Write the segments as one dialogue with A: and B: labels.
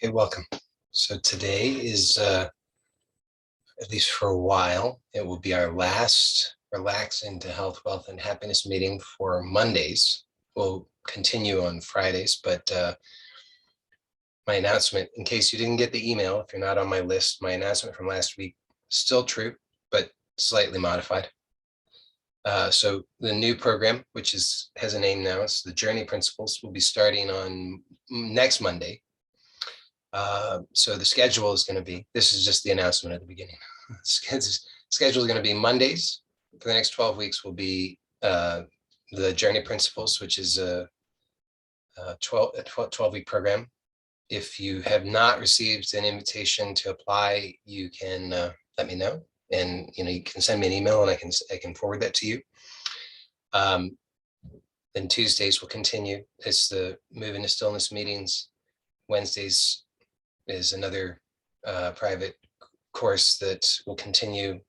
A: Okay, welcome. So today is, at least for a while, it will be our last Relax into Health, Wealth, and Happiness meeting for Mondays. We'll continue on Fridays, but my announcement, in case you didn't get the email, if you're not on my list, my announcement from last week is still true, but slightly modified. So the new program, which has a name now, it's the Journey Principles, will be starting on next Monday. So the schedule is going to be, this is just the announcement at the beginning. Schedule is going to be Mondays for the next 12 weeks will be the Journey Principles, which is a 12-week program. If you have not received an invitation to apply, you can let me know, and you can send me an email and I can forward that to you. Then Tuesdays will continue. It's the Move into Stillness meetings. Wednesdays is another private course that will continue,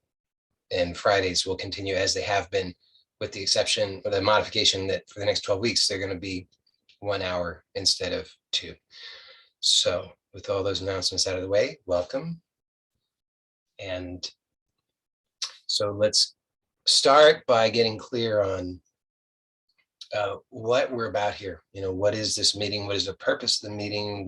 A: and Fridays will continue as they have been, with the exception or the modification that for the next 12 weeks, they're going to be 1 hour instead of 2. So with all those announcements out of the way, welcome. And so let's start by getting clear on what we're about here. What is this meeting? What is the purpose of the meeting?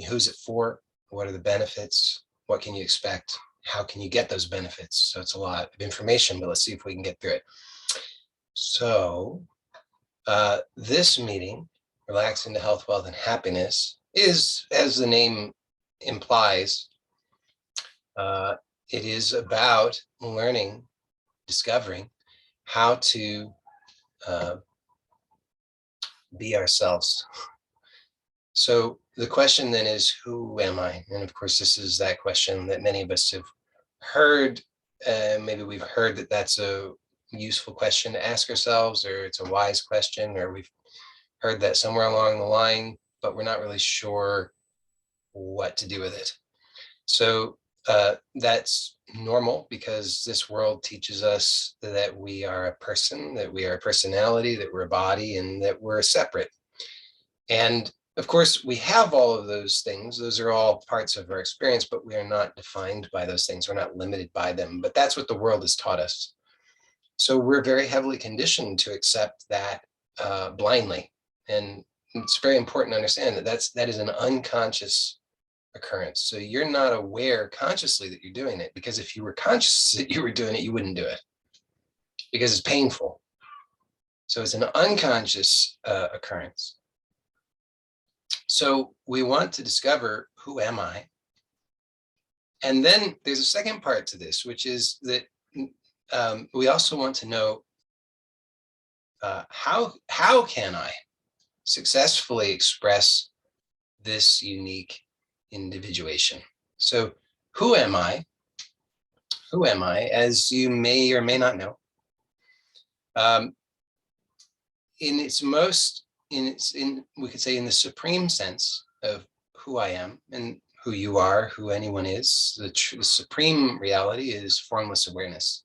A: Who's it for? What are the benefits? What can you expect? How can you get those benefits? So it's a lot of information, but let's see if we can get through it. So this meeting, Relax into Health, Wealth, and Happiness, is, as the name implies, it is about learning, discovering how to be ourselves. So the question then is, who am I? And of course, this is that question that many of us have heard. Maybe we've heard that that's a useful question to ask ourselves, or it's a wise question, or we've heard that somewhere along the line, but we're not really sure what to do with it. So that's normal, because this world teaches us that we are a person, that we are a personality, that we're a body, and that we're separate. And of course, we have all of those things. Those are all parts of our experience, but we are not defined by those things. We're not limited by them, but that's what the world has taught us. So we're very heavily conditioned to accept that blindly. And it's very important to understand that that is an unconscious occurrence. So you're not aware consciously that you're doing it, because if you were conscious that you were doing it, you wouldn't do it, because it's painful. So it's an unconscious occurrence. So we want to discover, who am I? And then there's a second part to this, which is that we also want to know how can I successfully express this unique individuation? So who am I? Who am I? As you may or may not know, we could say in the supreme sense of who I am and who you are, who anyone is, the supreme reality is formless awareness.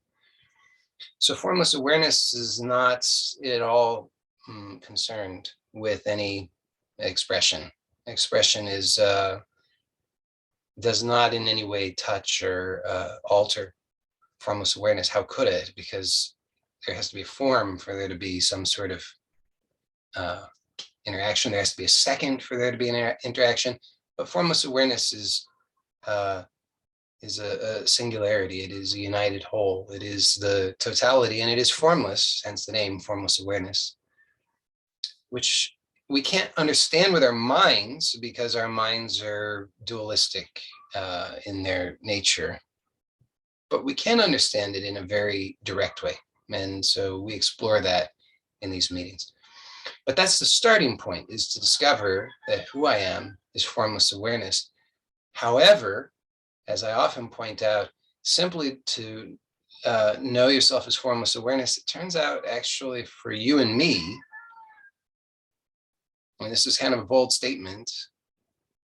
A: So formless awareness is not at all concerned with any expression. Expression does not in any way touch or alter formless awareness. How could it? Because there has to be a form for there to be some sort of interaction. There has to be a second for there to be an interaction. But formless awareness is a singularity. It is a united whole. It is the totality, and it is formless, hence the name, formless awareness, which we can't understand with our minds, because our minds are dualistic in their nature. But we can understand it in a very direct way. And so we explore that in these meetings. But that's the starting point, is to discover that who I am is formless awareness. However, as I often point out, simply to know yourself as formless awareness, it turns out actually for you and me, and this is kind of a bold statement,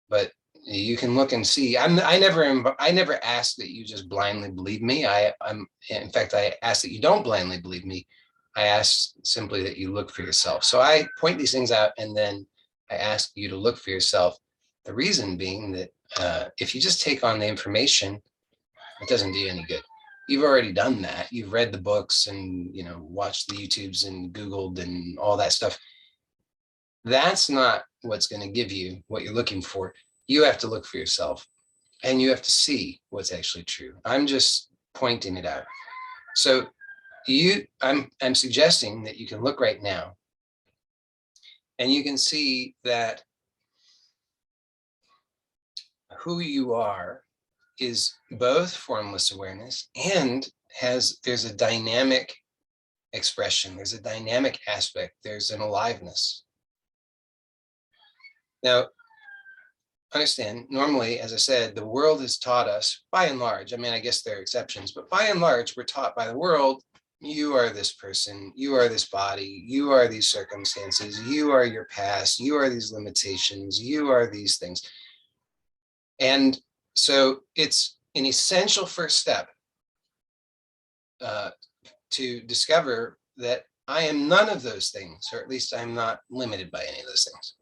A: but you can look and see. I never ask that you just blindly believe me. In fact, I ask that you don't blindly believe me. I ask simply that you look for yourself. So I point these things out, and then I ask you to look for yourself. The reason being that if you just take on the information, it doesn't do you any good. You've already done that. You've read the books and, watched the YouTubes and Googled and all that stuff. That's not what's going to give you what you're looking for. You have to look for yourself and you have to see what's actually true. I'm just pointing it out. So I'm suggesting that you can look right now and you can see that who you are is both formless awareness and there's a dynamic expression. There's a dynamic aspect. There's an aliveness. Now, understand, normally, as I said, the world has taught us, by and large, I mean, I guess there are exceptions, but by and large, we're taught by the world, you are this person, you are this body, you are these circumstances, you are your past, you are these limitations, you are these things. And so it's an essential first step to discover that I am none of those things, or at least I'm not limited by any of those things.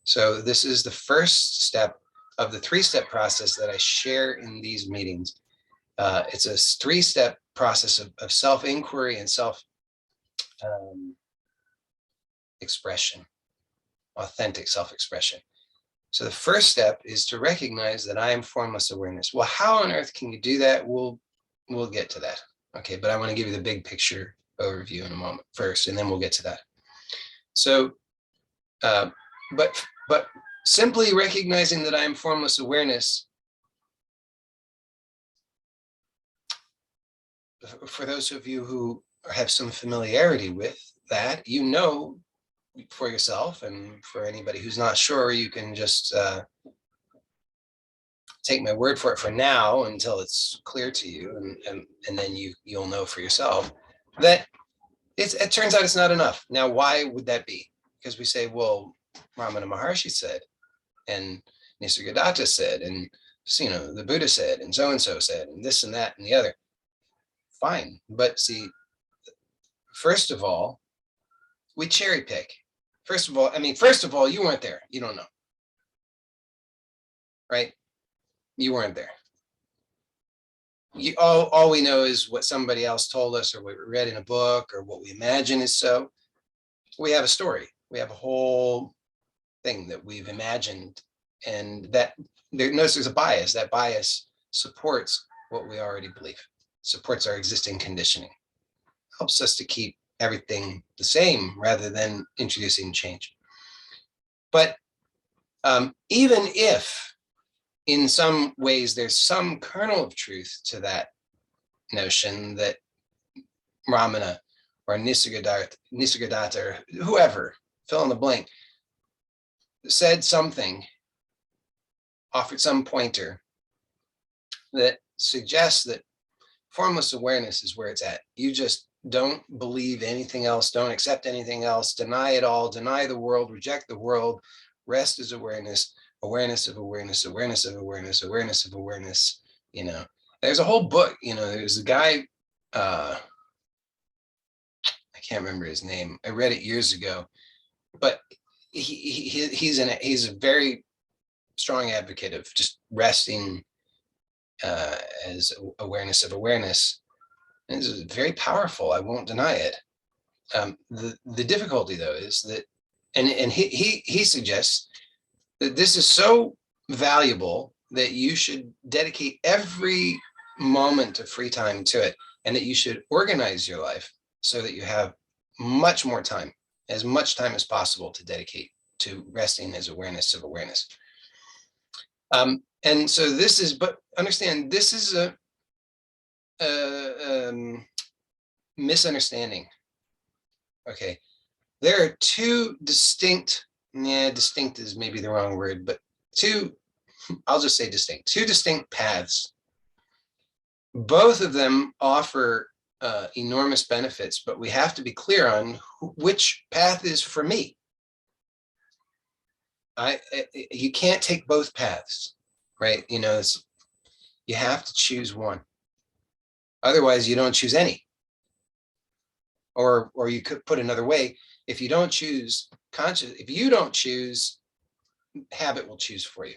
A: So this is the first step of the three-step process that I share in these meetings. It's a three-step process of self-inquiry and self-expression, authentic self-expression. So the first step is to recognize that I am formless awareness. Well, how on earth can you do that? We'll get to that. Okay, but I want to give you the big picture overview in a moment first, and then we'll get to that. So, but simply recognizing that I am formless awareness, for those of you who have some familiarity with that, for yourself, and for anybody who's not sure, you can just take my word for it for now until it's clear to you, and then you'll know for yourself that it turns out it's not enough. Now, why would that be? Because we say, well, Ramana Maharshi said, and Nisargadatta said, and the Buddha said, and so said, and this and that and the other. Fine, but see, first of all, we cherry pick. First of all, you weren't there. You don't know, right? You weren't there. All we know is what somebody else told us, or what we read in a book, or what we imagine is so. We have a story. We have a whole thing that we've imagined, and notice there's a bias. That bias supports what we already believe, supports our existing conditioning, helps us to keep everything the same rather than introducing change. But even if in some ways there's some kernel of truth to that notion that Ramana or Nisargadatta or whoever, fill in the blank, said something, offered some pointer that suggests that formless awareness is where it's at. You just don't believe anything else, don't accept anything else, deny it all, deny the world, reject the world, rest is awareness, awareness of awareness, awareness of awareness, awareness of awareness. There's a whole book, there's a guy, I can't remember his name. I read it years ago, but he's a very strong advocate of just resting as awareness of awareness. And this is very powerful. I won't deny it. The difficulty, though, is that, and he suggests that this is so valuable that you should dedicate every moment of free time to it, and that you should organize your life so that you have much more time, as much time as possible, to dedicate to resting as awareness of awareness. And so this is, but understand, this is a misunderstanding. Okay, there are two distinct is maybe the wrong word, but I'll just say distinct, two distinct paths. Both of them offer enormous benefits, but we have to be clear on which path is for me. You can't take both paths, right? You have to choose one. Otherwise, you don't choose any. Or you could put another way, if you don't choose habit will choose for you.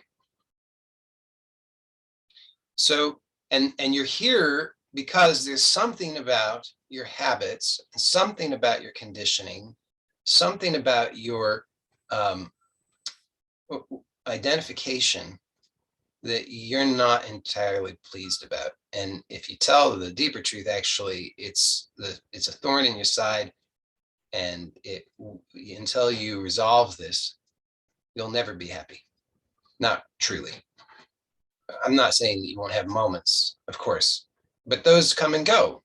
A: So, and you're here because there's something about your habits, something about your conditioning, something about your um, identification that you're not entirely pleased about. And if you tell the deeper truth, actually, it's a thorn in your side, and until you resolve this, you'll never be happy. Not truly. I'm not saying that you won't have moments, of course, but those come and go.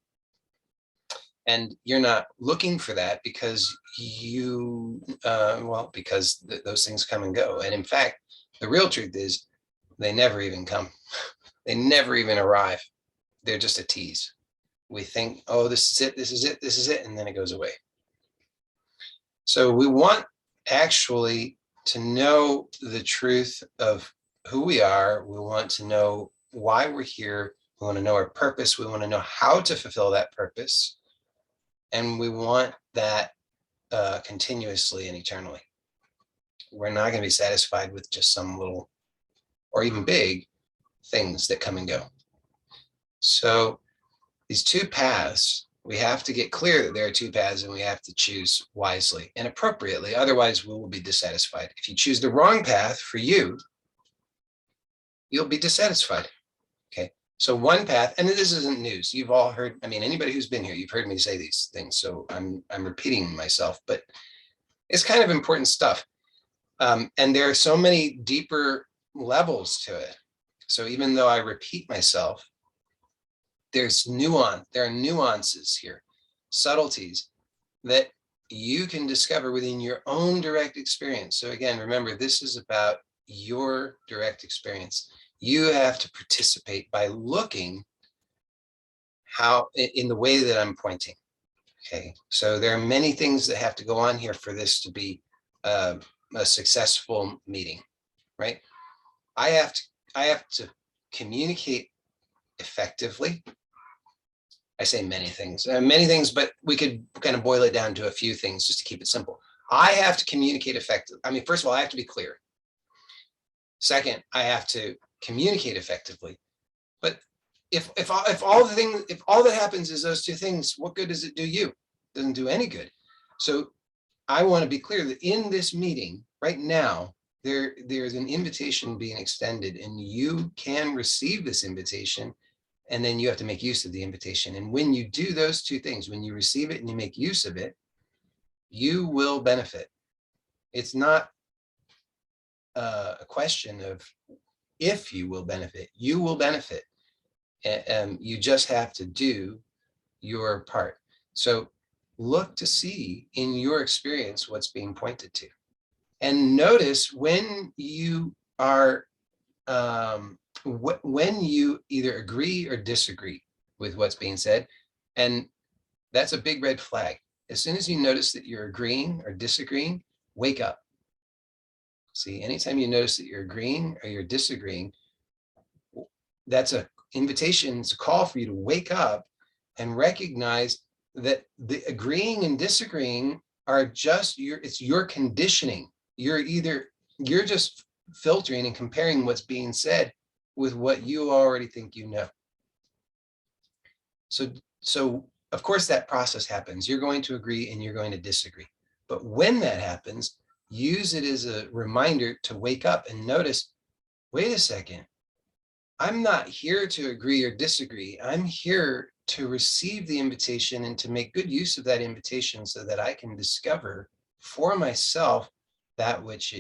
A: And you're not looking for that because because those things come and go. And in fact, the real truth is they never even come. They never even arrive. They're just a tease. We think, oh, this is it, this is it, this is it, and then it goes away. So we want actually to know the truth of who we are. We want to know why we're here. We want to know our purpose. We want to know how to fulfill that purpose. And we want that continuously and eternally. We're not going to be satisfied with just some little or even big things that come and go. So these two paths, we have to get clear that there are two paths, and we have to choose wisely and appropriately. Otherwise, we will be dissatisfied. If you choose the wrong path for you, you'll be dissatisfied. Okay. So one path, and this isn't news. You've all heard, I mean, anybody who's been here, you've heard me say these things. So I'm repeating myself, but it's kind of important stuff. And there are so many deeper levels to it. So even though I repeat myself, there's nuance. There are nuances here, subtleties that you can discover within your own direct experience. So again, remember, this is about your direct experience. You have to participate by looking how in the way that I'm pointing. Okay, so there are many things that have to go on here for this to be a successful meeting, right? I have to communicate effectively. I say many things, but we could kind of boil it down to a few things just to keep it simple. I have to communicate effectively. I mean, first of all, I have to be clear. Second, I have to communicate effectively. But if all that happens is those two things, what good does it do you? It doesn't do any good. So I want to be clear that in this meeting right now, there's an invitation being extended, and you can receive this invitation. And then you have to make use of the invitation. And when you do those two things, when you receive it and you make use of it, you will benefit. It's not a question of if you will benefit. You will benefit. You just have to do your part. So look to see in your experience what's being pointed to. And notice when you are when you either agree or disagree with what's being said, and that's a big red flag. As soon as you notice that you're agreeing or disagreeing, wake up. See, anytime you notice that you're agreeing or you're disagreeing, that's an invitation, it's a call for you to wake up and recognize that the agreeing and disagreeing are just it's your conditioning. You're just filtering and comparing what's being said with what you already think you know. So of course that process happens. You're going to agree and you're going to disagree. But when that happens, use it as a reminder to wake up and notice, wait a second, I'm not here to agree or disagree. I'm here to receive the invitation and to make good use of that invitation so that I can discover for myself that which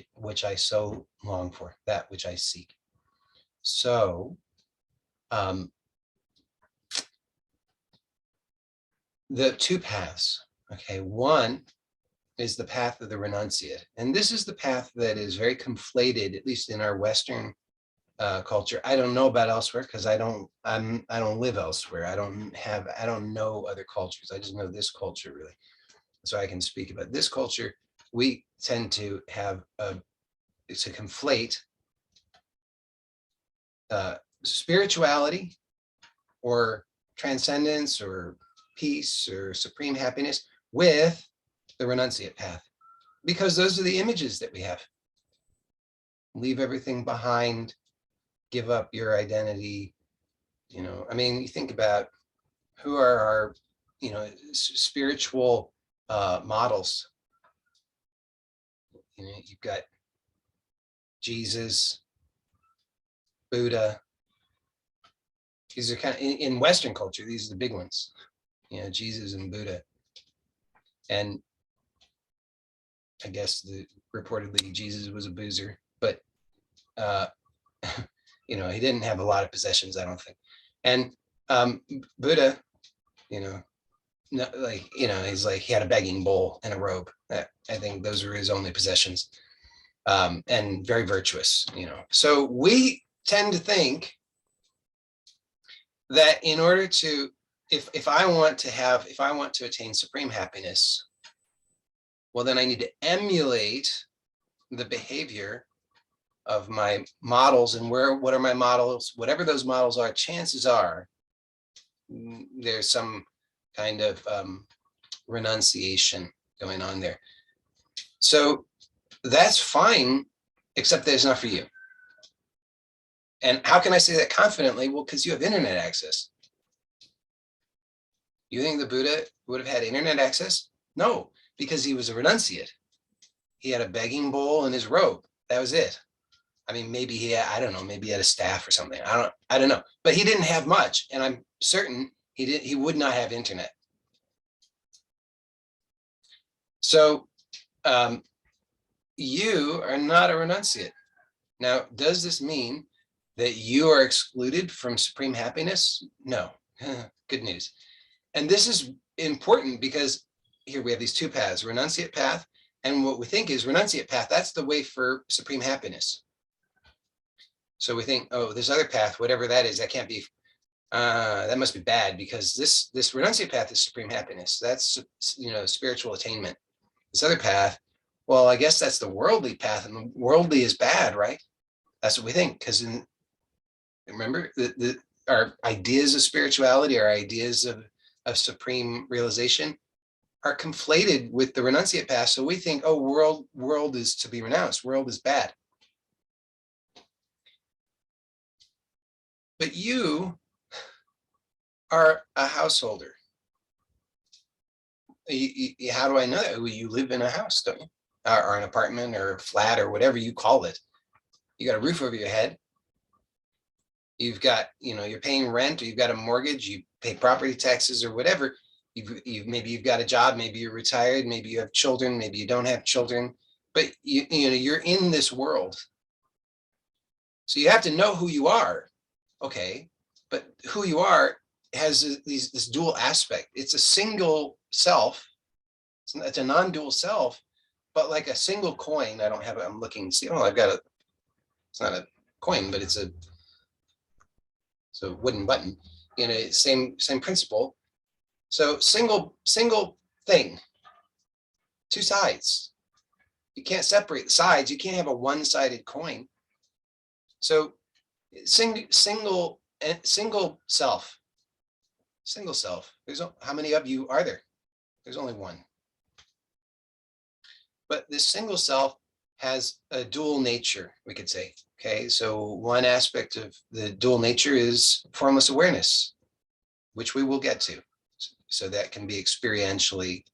A: I so long for, that which I seek. So the two paths, okay, one is the path of the renunciate. And this is the path that is very conflated, at least in our Western culture. I don't know about elsewhere because I don't live elsewhere. I don't know other cultures. I just know this culture really. So I can speak about this culture. We tend to have to conflate spirituality or transcendence or peace or supreme happiness with the renunciate path, because those are the images that we have. leave everything behind, give up your identity. I mean, you think about who are our, spiritual models. You've got Jesus, Buddha. These are kind of in Western culture. These are the big ones. Jesus and Buddha, and I guess reportedly Jesus was a boozer, but he didn't have a lot of possessions, I don't think. And Buddha, he's like he had a begging bowl and a robe. I think those were his only possessions, and very virtuous. So we tend to think that in order to, if I want to attain supreme happiness, well, then I need to emulate the behavior of my models. And what are my models? Whatever those models are, chances are there's some kind of renunciation going on there. So that's fine, except that it's not for you. And how can I say that confidently? Well, because you have internet access. You think the Buddha would have had internet access? No, because he was a renunciate. He had a begging bowl and his robe. That was it. I mean, maybe I don't know, maybe he had a staff or something. I don't know, but he didn't have much. And I'm certain he would not have internet. So you are not a renunciate. Now, does this mean that you are excluded from supreme happiness? No. Good news. And this is important because here we have these two paths, renunciate path, and what we think is renunciate path, that's the way for supreme happiness. So we think, oh, this other path, whatever that is, that can't be, that must be bad, because this renunciate path is supreme happiness. That's, spiritual attainment. This other path, well, I guess that's the worldly path, and the worldly is bad, right? That's what we think, because remember, our ideas of spirituality, our ideas of supreme realization are conflated with the renunciate path. So we think, oh, world is to be renounced, world is bad. But you are a householder. How do I know that? Well, you live in a house, don't you? Or an apartment or a flat or whatever you call it. You got a roof over your head. You've got, you're paying rent, or you've got a mortgage, you pay property taxes or whatever. Maybe you've got a job, maybe you're retired, maybe you have children, maybe you don't have children, but you're in this world. So you have to know who you are. Okay, but who you are has this dual aspect. It's a single self. It's a non-dual self, but like a single coin. I don't have it. I'm looking. See, oh, I've got a. It's not a coin, but it's a wooden button. Same principle. So single thing, two sides. You can't separate the sides. You can't have a one-sided coin. So single self. There's how many of you are there? There's only one. But this single self has a dual nature, we could say. Okay, so one aspect of the dual nature is formless awareness, which we will get to. So that can be experientially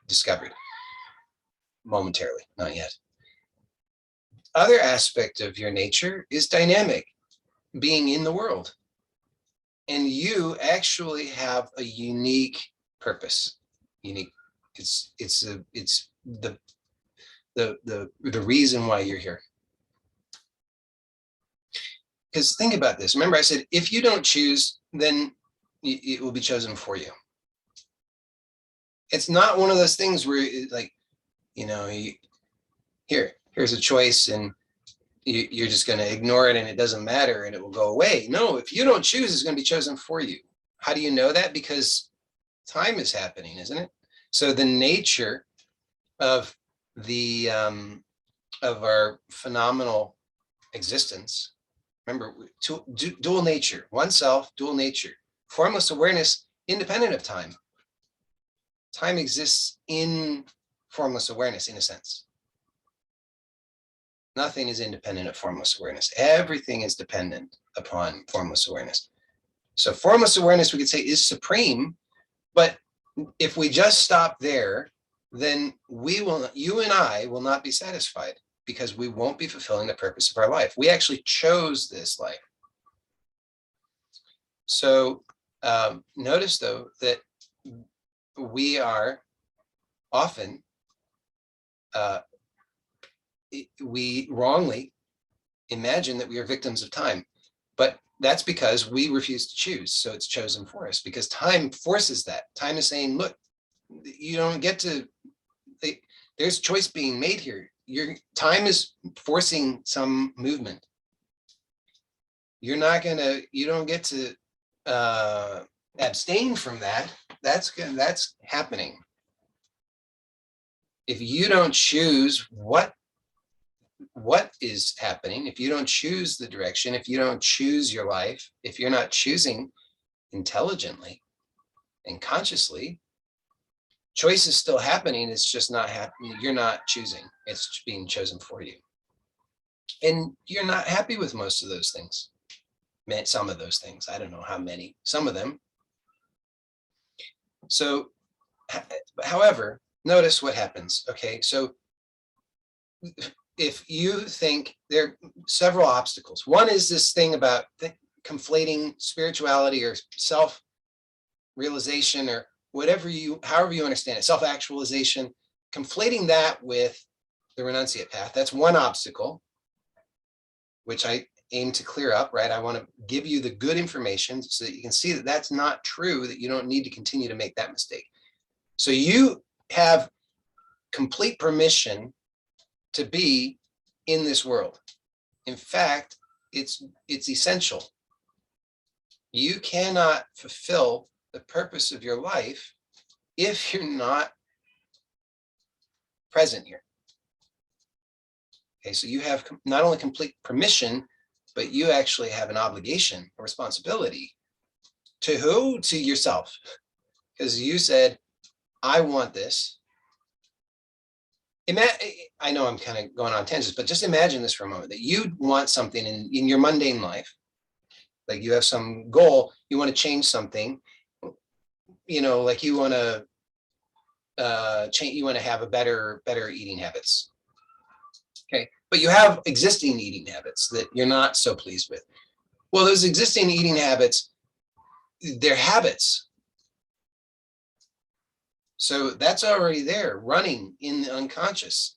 A: discovered momentarily, not yet. Other aspect of your nature is dynamic, being in the world. And you actually have a unique purpose. Unique. It's the reason why you're here. Because think about this. Remember, I said, if you don't choose, then it will be chosen for you. It's not one of those things where, like, here's a choice, and you're just going to ignore it, and it doesn't matter, and it will go away. No, if you don't choose, it's going to be chosen for you. How do you know that? Because time is happening, isn't it? So the nature of of our phenomenal existence. Remember, dual nature, one self, dual nature, formless awareness, independent of time. Time exists in formless awareness, in a sense. Nothing is independent of formless awareness. Everything is dependent upon formless awareness. So formless awareness, we could say, is supreme, but if we just stop there, then you and I will not be satisfied, because we won't be fulfilling the purpose of our life. We actually chose this life. So notice, though, that we are often, we wrongly imagine that we are victims of time, but that's because we refuse to choose. So it's chosen for us, because time forces that. Time is saying, look, you don't get to, there's choice being made here. Your time is forcing some movement. You don't get to abstain from that. That's happening. If you don't choose what is happening, if you don't choose the direction, if you don't choose your life, if you're not choosing intelligently and consciously, choice is still happening. It's just not happening. You're not choosing. It's being chosen for you. And you're not happy with most of those things. Some of those things. I don't know how many. Some of them. So, however, notice what happens. Okay, so if you think there are several obstacles. One is this thing about conflating spirituality or self-realization, or however you understand it, self-actualization, conflating that with the renunciate path. That's one obstacle, which I aim to clear up, right? I want to give you the good information so that you can see that that's not true, that you don't need to continue to make that mistake. So you have complete permission to be in this world. In fact, it's essential. You cannot fulfill the purpose of your life if you're not present here. Okay, so you have not only complete permission, but you actually have an obligation, a responsibility. To who? To yourself. Because you said, I want this. I know I'm kind of going on tangents, but just imagine this for a moment, that you want something in your mundane life. Like you have some goal, you want to change something, like you want to change, you want to have a better eating habits. Okay, but you have existing eating habits that you're not so pleased with. Well, those existing eating habits, they're habits. So that's already there, running in the unconscious.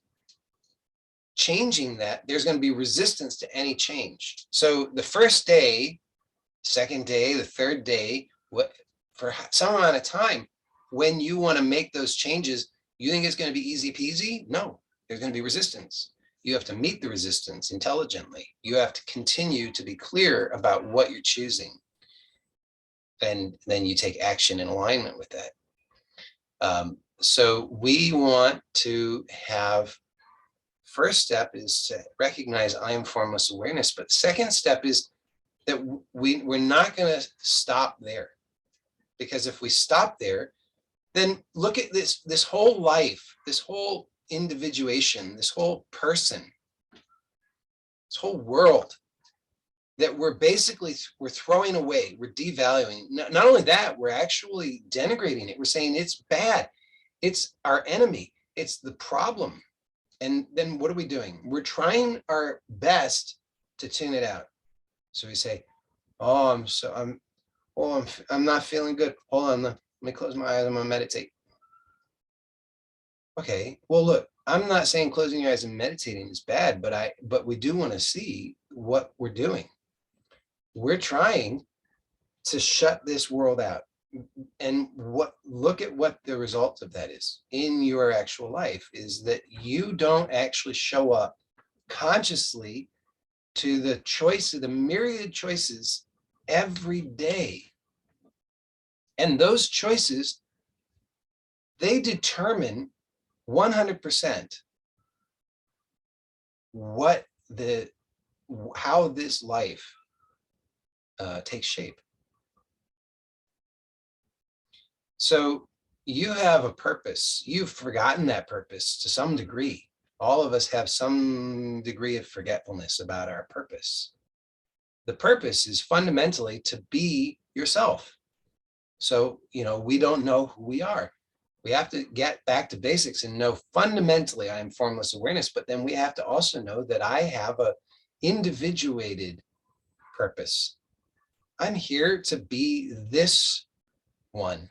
A: Changing that, there's going to be resistance to any change. So the first day, second day, the third day, for some amount of time, when you want to make those changes, you think it's going to be easy peasy? No, there's going to be resistance. You have to meet the resistance intelligently. You have to continue to be clear about what you're choosing. And then you take action in alignment with that. So we want to have, first step is to recognize I am formless awareness. But the second step is that we're not going to stop there. Because if we stop there, then look at this whole life, this whole individuation, this whole person, this whole world that we're throwing away, we're devaluing. Not only that, we're actually denigrating it. We're saying it's bad. It's our enemy. It's the problem. And then what are we doing? We're trying our best to tune it out. So we say, oh, I'm not feeling good. Hold on, let me close my eyes. I'm gonna meditate. Okay, well, look, I'm not saying closing your eyes and meditating is bad, but we do want to see what we're doing. We're trying to shut this world out. And look at what the result of that is in your actual life, is that you don't actually show up consciously to the myriad choices every day. And those choices, they determine 100% how this life takes shape. So you have a purpose. You've forgotten that purpose to some degree, All of us have some degree of forgetfulness about our purpose. The purpose is fundamentally to be yourself. So, we don't know who we are. We have to get back to basics and know fundamentally I am formless awareness, but then we have to also know that I have a individuated purpose. I'm here to be this one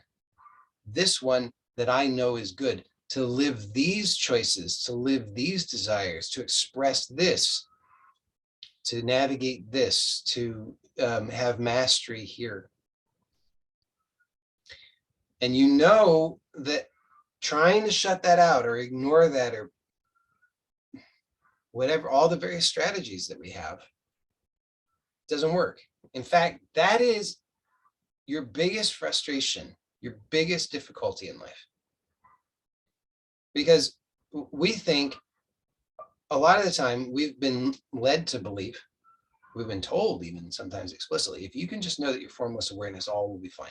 A: that I know is good, to live these choices, to live these desires, to express this, to navigate this, to have mastery here. And that trying to shut that out or ignore that or whatever, all the various strategies that we have, doesn't work. In fact, that is your biggest frustration, your biggest difficulty in life. Because we think a lot of the time we've been led to believe, we've been told even sometimes explicitly, if you can just know that you're formless awareness, all will be fine.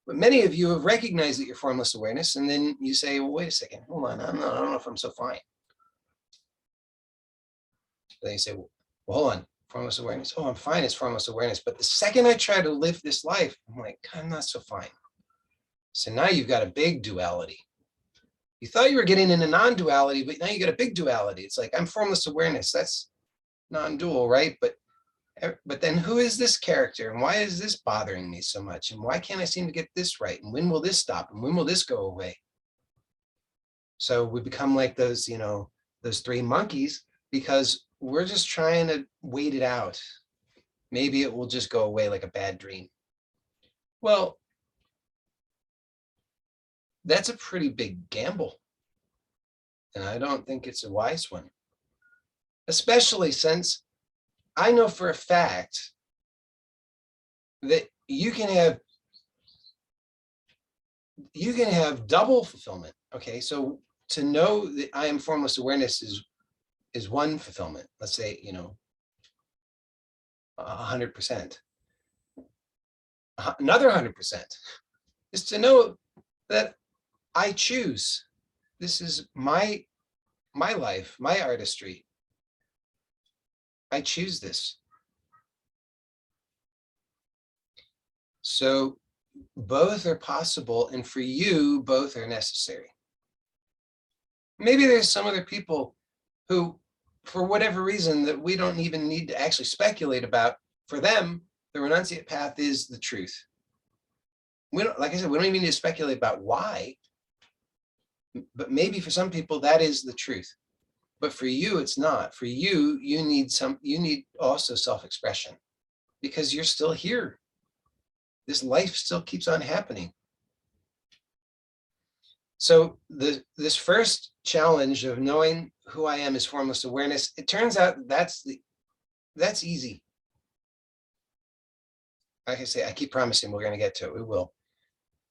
A: But many of you have recognized that you're formless awareness, and then you say, well, wait a second, hold on, I don't know if I'm so fine. Then you say, well, hold on, formless awareness. Oh, I'm fine, it's formless awareness. But the second I try to live this life, I'm like, I'm not so fine. So now you've got a big duality. You thought you were getting into non-duality, but now you got a big duality. It's like, I'm formless awareness. That's non-dual, right? But then who is this character? And why is this bothering me so much? And why can't I seem to get this right? And when will this stop? And when will this go away? So we become like those, those three monkeys, because we're just trying to wait it out. Maybe it will just go away like a bad dream. Well, that's a pretty big gamble. And I don't think it's a wise one, especially since I know for a fact that you can have double fulfillment. Okay, so to know that I am formless awareness is one fulfillment. Let's say 100%. Another 100% is to know that I choose. This is my life, my artistry. I choose this. So both are possible, and for you, both are necessary. Maybe there's some other people who, for whatever reason that we don't even need to actually speculate about, for them, the renunciate path is the truth. Like I said, we don't even need to speculate about why, but maybe for some people that is the truth. But for you, it's not. For you, you need also self-expression, because you're still here. This life still keeps on happening. So this first challenge of knowing who I am is formless awareness, it turns out that's easy. Like I say, I keep promising we're going to get to it. We will.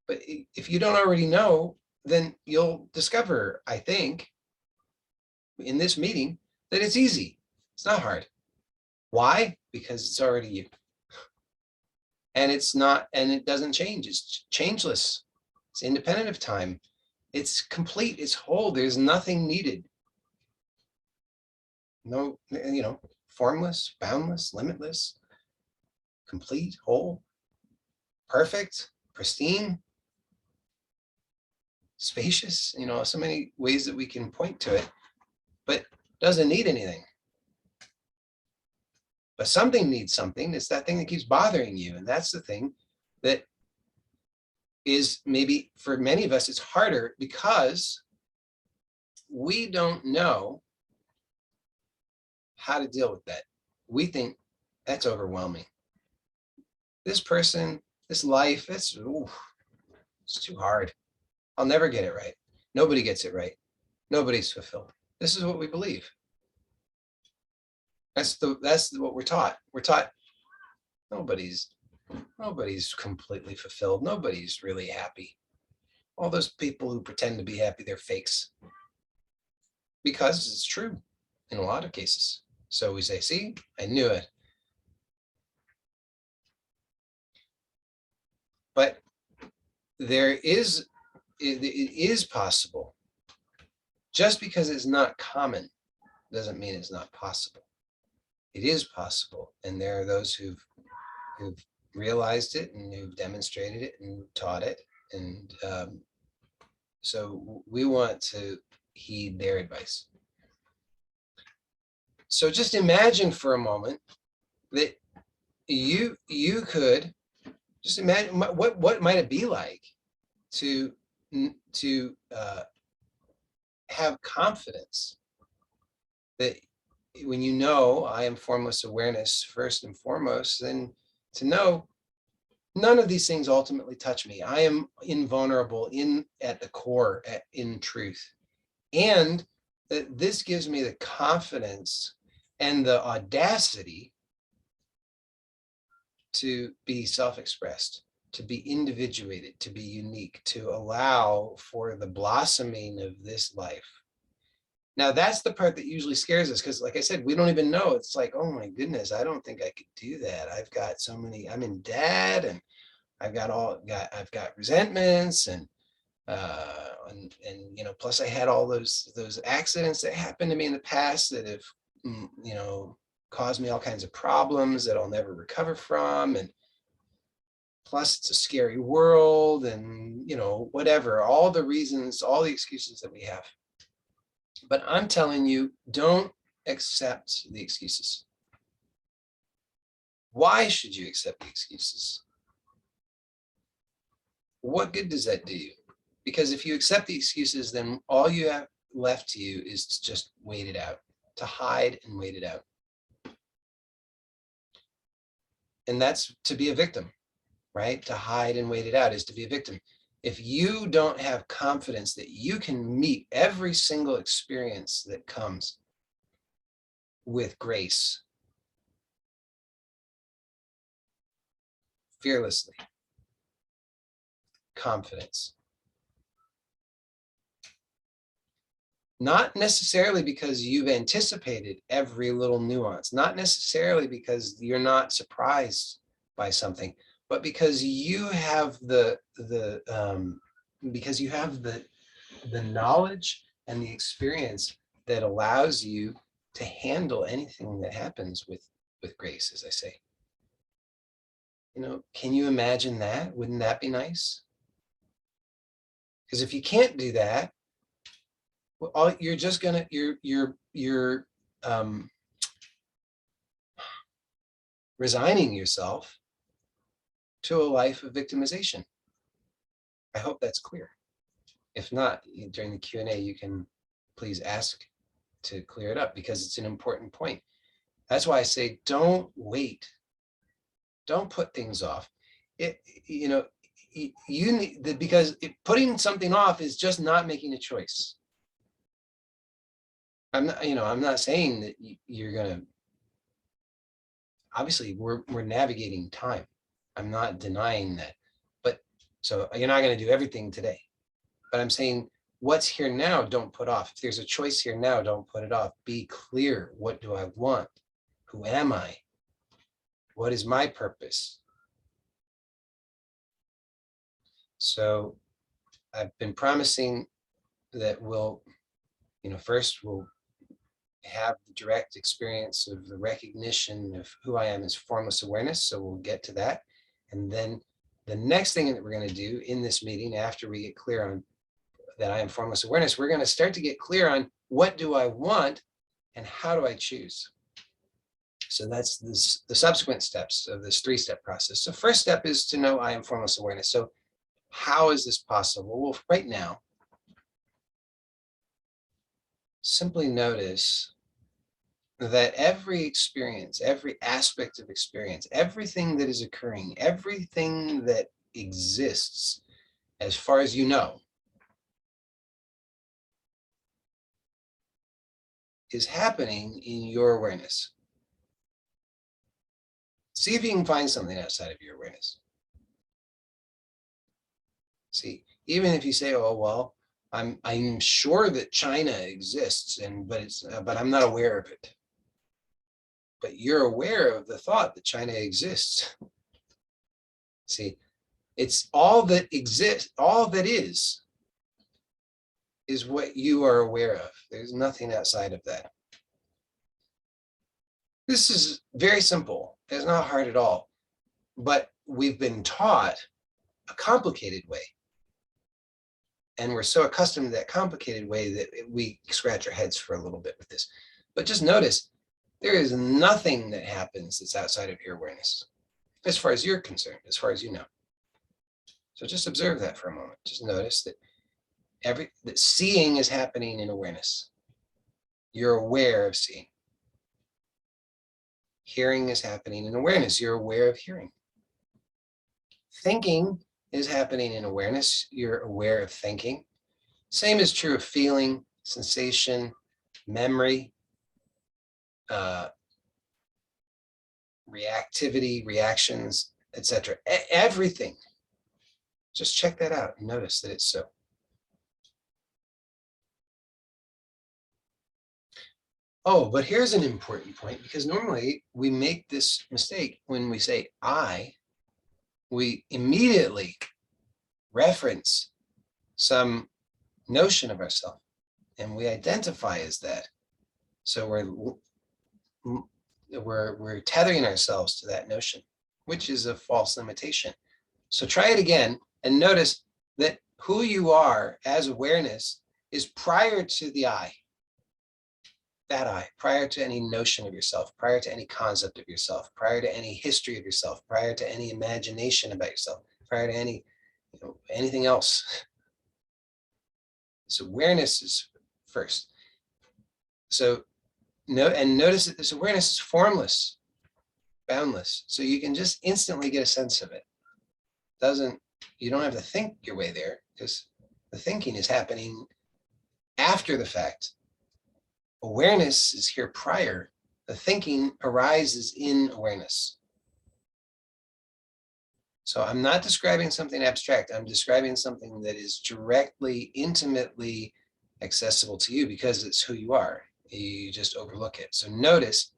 A: But if you don't already know, then you'll discover, I think, in this meeting, that it's easy. It's not hard. Why? Because it's already you. And it's not, and it doesn't change. It's changeless. It's independent of time. It's complete. It's whole. There's nothing needed. No, formless, boundless, limitless, complete, whole, perfect, pristine, spacious, so many ways that we can point to it, but doesn't need anything. But something needs something. It's that thing that keeps bothering you. And that's the thing that is, maybe for many of us, it's harder because we don't know how to deal with that. We think that's overwhelming. This person, this life, it's too hard. I'll never get it right. Nobody gets it right. Nobody's fulfilled. This is what we believe. That's what we're taught. We're taught nobody's completely fulfilled. Nobody's really happy. All those people who pretend to be happy, they're fakes. Because it's true in a lot of cases. So we say, see, I knew it. But it is possible Just because it's not common doesn't mean it's not possible. It is possible, and there are those who've realized it and who've demonstrated it and taught it, and so we want to heed their advice. So just imagine for a moment that you could just imagine what might it be like to have confidence that when you know I am formless awareness first and foremost, then to know none of these things ultimately touch me. I am invulnerable at the core, in truth. And that this gives me the confidence and the audacity to be self-expressed, to be individuated, to be unique, to allow for the blossoming of this life. Now, that's the part that usually scares us because, like I said, we don't even know. It's like, oh my goodness, I don't think I could do that. I've got so many, I'm in debt, and I've got resentments, and you know, plus I had all those accidents that happened to me in the past that have, you know, caused me all kinds of problems that I'll never recover from. And plus it's a scary world, and, you know, whatever, all the reasons, all the excuses that we have. But I'm telling you, don't accept the excuses. Why should you accept the excuses? What good does that do you? Because if you accept the excuses, then all you have left to you is to just wait it out, to hide and wait it out. And that's to be a victim, right? To hide and wait it out is to be a victim. If you don't have confidence that you can meet every single experience that comes with grace, fearlessly, confidence, not necessarily because you've anticipated every little nuance, not necessarily because you're not surprised by something, but because you have the knowledge and the experience that allows you to handle anything that happens with grace, as I say. You know, can you imagine that? Wouldn't that be nice? Because if you can't do that, well, you're just gonna you're resigning yourself to a life of victimization. I hope that's clear. If not, during the Q&A, you can please ask to clear it up, because it's an important point. That's why I say, don't wait. Don't put things off. You know, you need, because putting something off is just not making a choice. I'm not saying that you're gonna, obviously we're navigating time. I'm not denying that, but so you're not going to do everything today, but I'm saying what's here now, don't put off. If there's a choice here now, don't put it off. Be clear. What do I want? Who am I? What is my purpose? So I've been promising that first we'll have the direct experience of the recognition of who I am as formless awareness. So we'll get to that. And then the next thing that we're going to do in this meeting, after we get clear on that I am formless awareness, we're going to start to get clear on what do I want and how do I choose. So that's the subsequent steps of this 3-step process. So first step is to know I am formless awareness. So how is this possible? Well, right now, simply notice that every experience, every aspect of experience, everything that is occurring, everything that exists, as far as you know, is happening in your awareness. See if you can find something outside of your awareness. See, even if you say, oh, well, I'm sure that China exists, but I'm not aware of it. But you're aware of the thought that China exists. See, it's all that exists, all that is is what you are aware of. There's nothing outside of that. This is very simple. It's not hard at all. But we've been taught a complicated way. And we're so accustomed to that complicated way that we scratch our heads for a little bit with this. But just notice, there is nothing that happens that's outside of your awareness, as far as you're concerned, as far as you know. So just observe that for a moment. Just notice that that seeing is happening in awareness. You're aware of seeing. Hearing is happening in awareness. You're aware of hearing. Thinking is happening in awareness. You're aware of thinking. Same is true of feeling, sensation, memory, reactivity, reactions, etc. Everything. Just check that out and notice that it's so. Oh, but here's an important point, because normally we make this mistake when we say I, we immediately reference some notion of ourselves and we identify as that. So we're tethering ourselves to that notion, which is a false limitation. So try it again and notice that who you are as awareness is prior to the I. That I, prior to any notion of yourself, prior to any concept of yourself, prior to any history of yourself, prior to any imagination about yourself, prior to any, anything else. So awareness is first. So notice that this awareness is formless, boundless. So you can just instantly get a sense of it. You don't have to think your way there, because the thinking is happening after the fact. Awareness is here prior. The thinking arises in awareness. So I'm not describing something abstract. I'm describing something that is directly, intimately accessible to you because it's who you are. You just overlook it. So notice,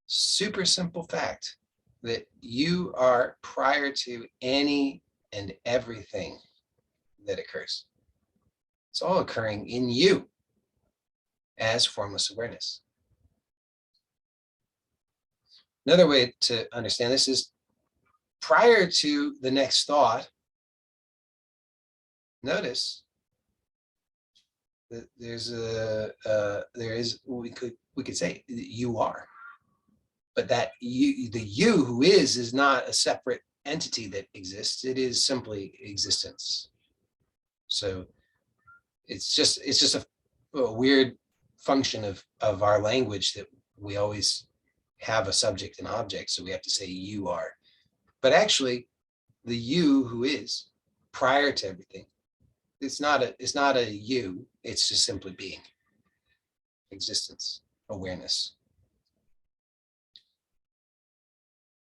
A: super simple fact, that you are prior to any and everything that occurs. It's all occurring in you as formless awareness. Another way to understand this is prior to the next thought, notice that there is we could say you are, but that the you who is not a separate entity that exists. It is simply existence. So it's just a weird function of our language that we always have a subject and object, so we have to say you are. But actually, the you who is prior to everything, it's not a you, it's just simply being, existence, awareness.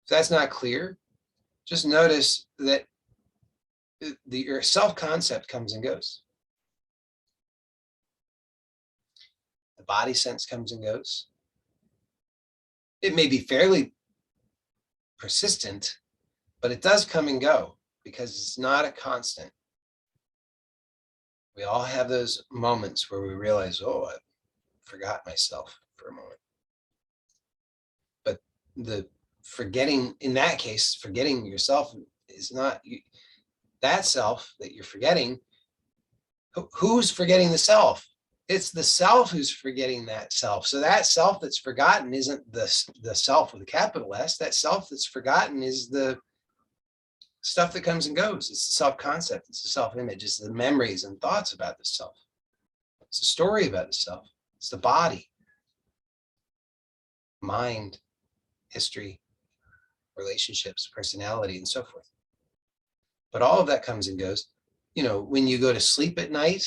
A: If that's not clear, just notice that your self-concept comes and goes. The body sense comes and goes. It may be fairly persistent, but it does come and go because it's not a constant. We all have those moments where we realize, oh, I forgot myself for a moment. But the forgetting, in that case, forgetting yourself is not that self that you're forgetting. Who's forgetting the self? It's the self who's forgetting that self. So that self that's forgotten isn't the self with a capital S. That self that's forgotten is the stuff that comes and goes. It's the self-concept. It's the self-image. It's the memories and thoughts about the self. It's the story about the self. It's the body, mind, history, relationships, personality, and so forth. But all of that comes and goes. When you go to sleep at night,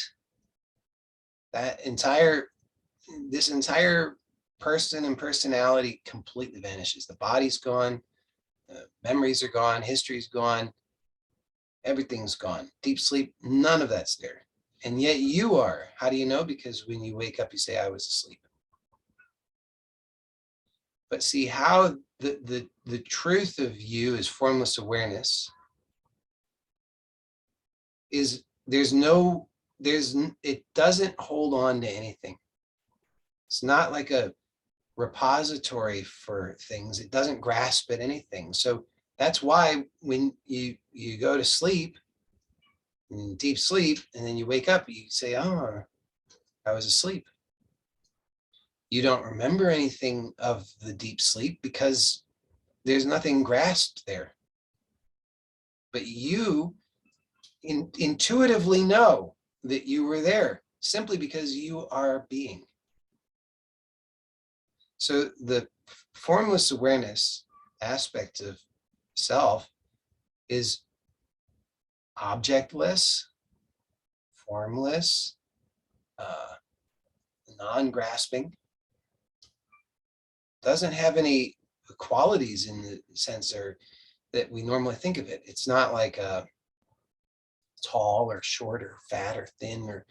A: this entire person and personality completely vanishes. The body's gone, memories are gone, history's gone, everything's gone. Deep sleep, none of that's there. And yet you are. How do you know? Because when you wake up, you say, I was asleep. But see how the truth of you is formless awareness is there's no it doesn't hold on to anything. It's not like a repository for things. It doesn't grasp at anything. So that's why when you go to sleep, in deep sleep, and then you wake up, you say, oh, I was asleep. You don't remember anything of the deep sleep because there's nothing grasped there. But you intuitively know that you were there simply because you are being. So the formless awareness aspect of self is objectless, formless, non-grasping, doesn't have any qualities in the sense or that we normally think of it. It's not like tall or short or fat or thin or,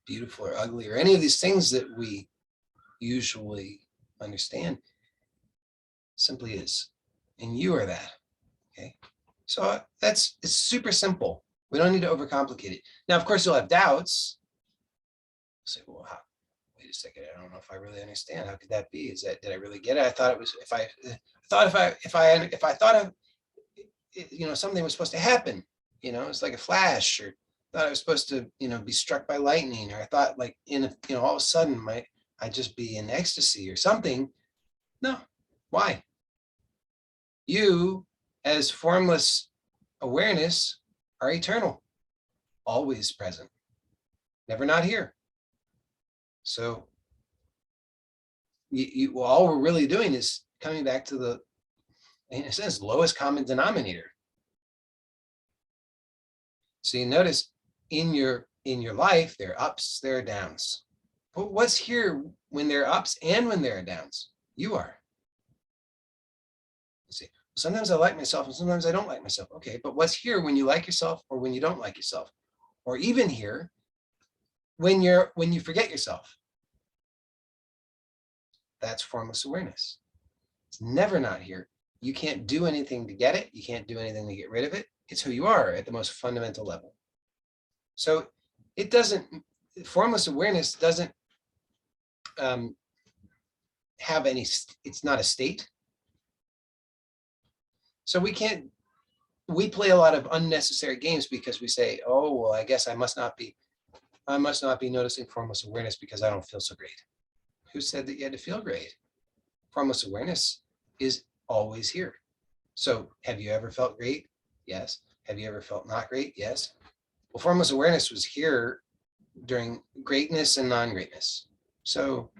A: beautiful or ugly or any of these things that we usually understand. Simply is. And you are that. Okay. So it's super simple. We don't need to overcomplicate it. Now, of course, you'll have doubts. Say, well, wait a second, I don't know if I really understand. How could that be? Did I really get it? I thought it was, if I thought of, something was supposed to happen, it's like a flash, or thought I was supposed to, be struck by lightning, or I thought like all of a sudden I'd just be in ecstasy or something. No, why? You, as formless awareness, are eternal, always present, never not here. So all we're really doing is coming back to the, in a sense, lowest common denominator. So you notice in your life, there are ups, there are downs. But what's here when there are ups and when there are downs? You are. You see, sometimes I like myself and sometimes I don't like myself. Okay, but what's here when you like yourself or when you don't like yourself? Or even here when you forget yourself? That's formless awareness. It's never not here. You can't do anything to get it. You can't do anything to get rid of it. It's who you are at the most fundamental level. So it doesn't, formless awareness doesn't have any, it's not a state. So we play a lot of unnecessary games because we say, oh, well, I guess I must not be noticing formless awareness because I don't feel so great. Who said that you had to feel great? Formless awareness is always here. So have you ever felt great? Yes. Have you ever felt not great? Yes. Well, formless awareness was here during greatness and non-greatness. So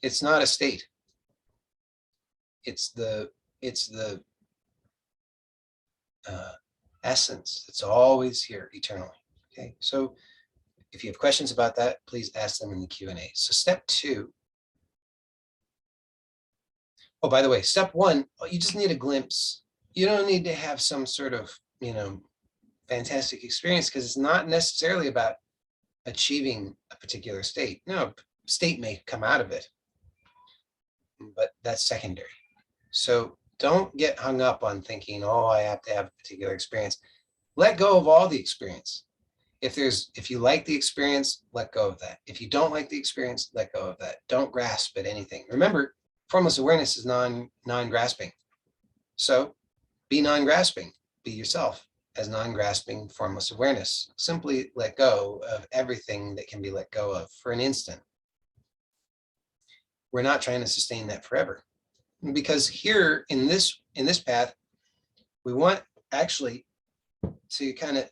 A: it's not a state. It's the essence. It's always here eternally. Okay. So if you have questions about that, please ask them in the Q&A. So step 2. Oh, by the way, step 1, you just need a glimpse. You don't need to have some sort of, fantastic experience because it's not necessarily about achieving a particular state. No, state may come out of it, but that's secondary. So don't get hung up on thinking, oh, I have to have a particular experience. Let go of all the experience. If you like the experience, let go of that. If you don't like the experience, let go of that. Don't grasp at anything. Remember, formless awareness is non-grasping. So be non-grasping, be yourself as non-grasping formless awareness. Simply let go of everything that can be let go of for an instant. We're not trying to sustain that forever. Because here in this path, we want actually to kind of,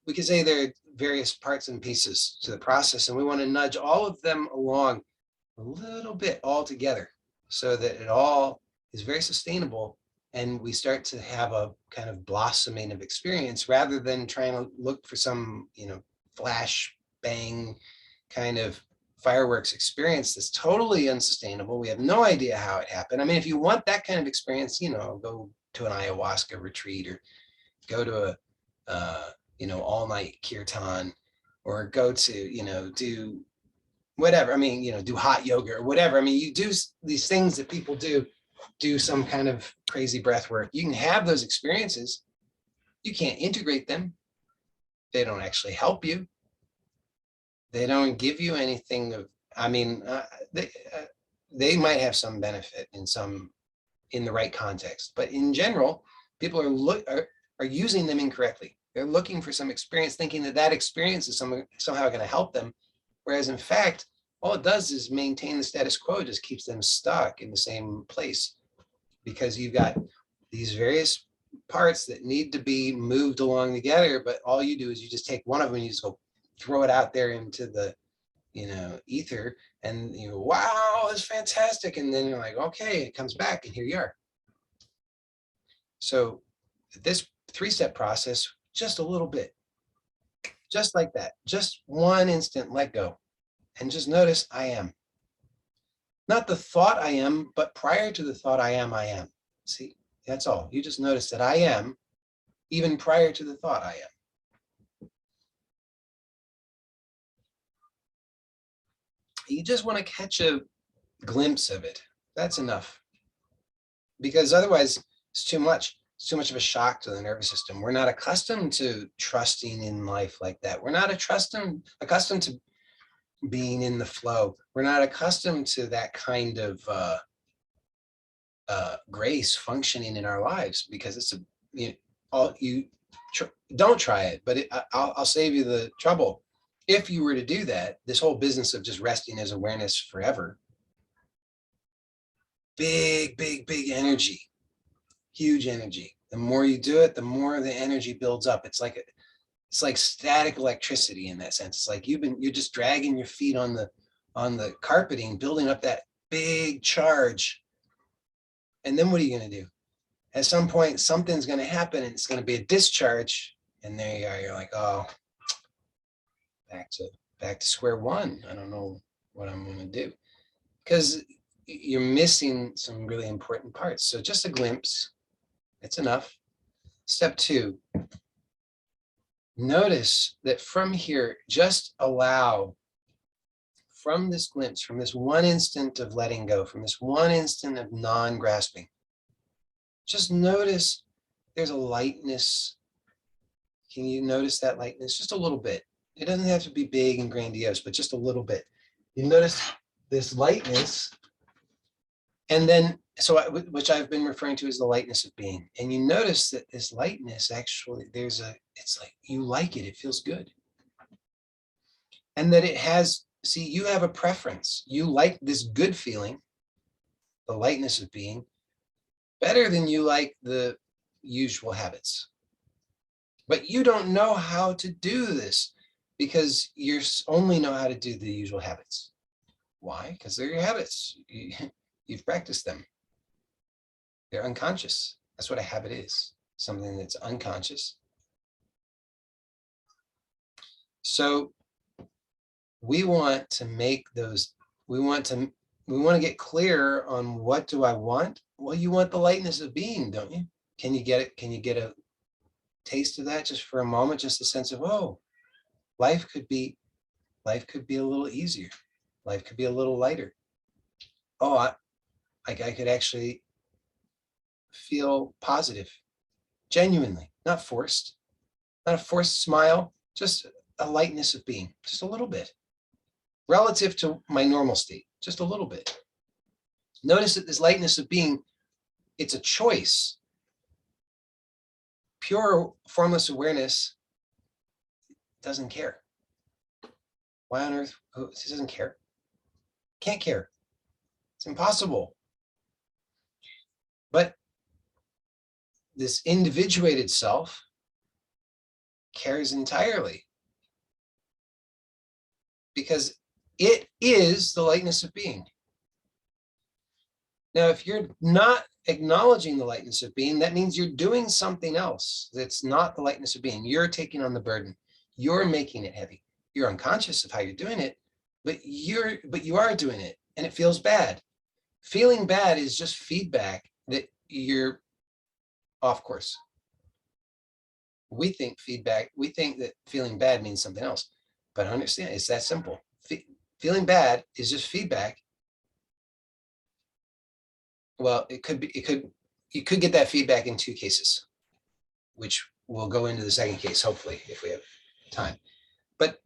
A: we could say there are various parts and pieces to the process, and we want to nudge all of them along a little bit all together so that it all is very sustainable and we start to have a kind of blossoming of experience rather than trying to look for some, flash bang kind of fireworks experience that's totally unsustainable. We have no idea how it happened. I mean, if you want that kind of experience, go to an ayahuasca retreat or go to a, all-night kirtan or go to, do whatever. I mean, do hot yoga or whatever. I mean, you do these things that people do some kind of crazy breath work. You can have those experiences. You can't integrate them. They don't actually help you. They don't give you anything of, I mean, they might have some benefit in the right context, but in general, people are using them incorrectly. They're looking for some experience, thinking that that experience is somehow going to help them, whereas in fact, all it does is maintain the status quo. It just keeps them stuck in the same place, because you've got these various parts that need to be moved along together, but all you do is you just take one of them and you just go throw it out there into the ether, and you go, wow, it's fantastic, and then you're like, okay, it comes back, and here you are. So this 3-step process, just a little bit, just like that, just one instant, let go, and just notice I am. Not the thought I am, but prior to the thought I am, I am. See, that's all. You just notice that I am, even prior to the thought I am. You just want to catch a glimpse of it. That's enough. Because otherwise, it's too much. It's too much of a shock to the nervous system. We're not accustomed to trusting in life like that. We're not accustomed to being in the flow. We're not accustomed to that kind of grace functioning in our lives, because it's don't try it, but I'll save you the trouble. If you were to do that, this whole business of just resting as awareness forever, big energy, huge energy. The more you do it, the more the energy builds up. It's like static electricity in that sense. It's like you're just dragging your feet on the carpeting, building up that big charge. And then what are you going to do? At some point, something's going to happen, and it's going to be a discharge. And there you are. You're like, oh, back to square one. I don't know what I'm going to do, because you're missing some really important parts. So just a glimpse, it's enough. Step 2, notice that from here, just allow, from this glimpse, from this one instant of letting go, from this one instant of non-grasping, just notice there's a lightness. Can you notice that lightness? Just a little bit. It doesn't have to be big and grandiose, but just a little bit. You notice this lightness, and then, which I've been referring to as the lightness of being. And you notice that this lightness, actually, it's like, you like it, it feels good. And that it has, see, you have a preference. You like this good feeling, the lightness of being, better than you like the usual habits. But you don't know how to do this, because you only know how to do the usual habits. Why? Because they're your habits. You've practiced them. They're unconscious. That's what a habit is, something that's unconscious. So we want to make those, we want to get clear on, what do I want? Well, you want the lightness of being, don't you? Can you get it? Can you get a taste of that just for a moment? Just a sense of, oh, life could be a little easier. Life could be a little lighter. Oh, I could actually feel positive, genuinely, not forced, not a forced smile, just a lightness of being, just a little bit, relative to my normal state, just a little bit. Notice that this lightness of being, it's a choice. Pure formless awareness doesn't care. Why on earth? It doesn't care. Can't care. It's impossible. But this individuated self cares entirely, because it is the lightness of being. Now, if you're not acknowledging the lightness of being, that means you're doing something else that's not the lightness of being. You're taking on the burden. You're making it heavy. You're unconscious of how you're doing it, but you are doing it, and it feels bad. Feeling bad is just feedback that you're off course. We think that feeling bad means something else, but understand, it's that simple. Feeling bad is just feedback. Well, you could get that feedback in 2 cases, which we'll go into the second case, hopefully, if we have time. But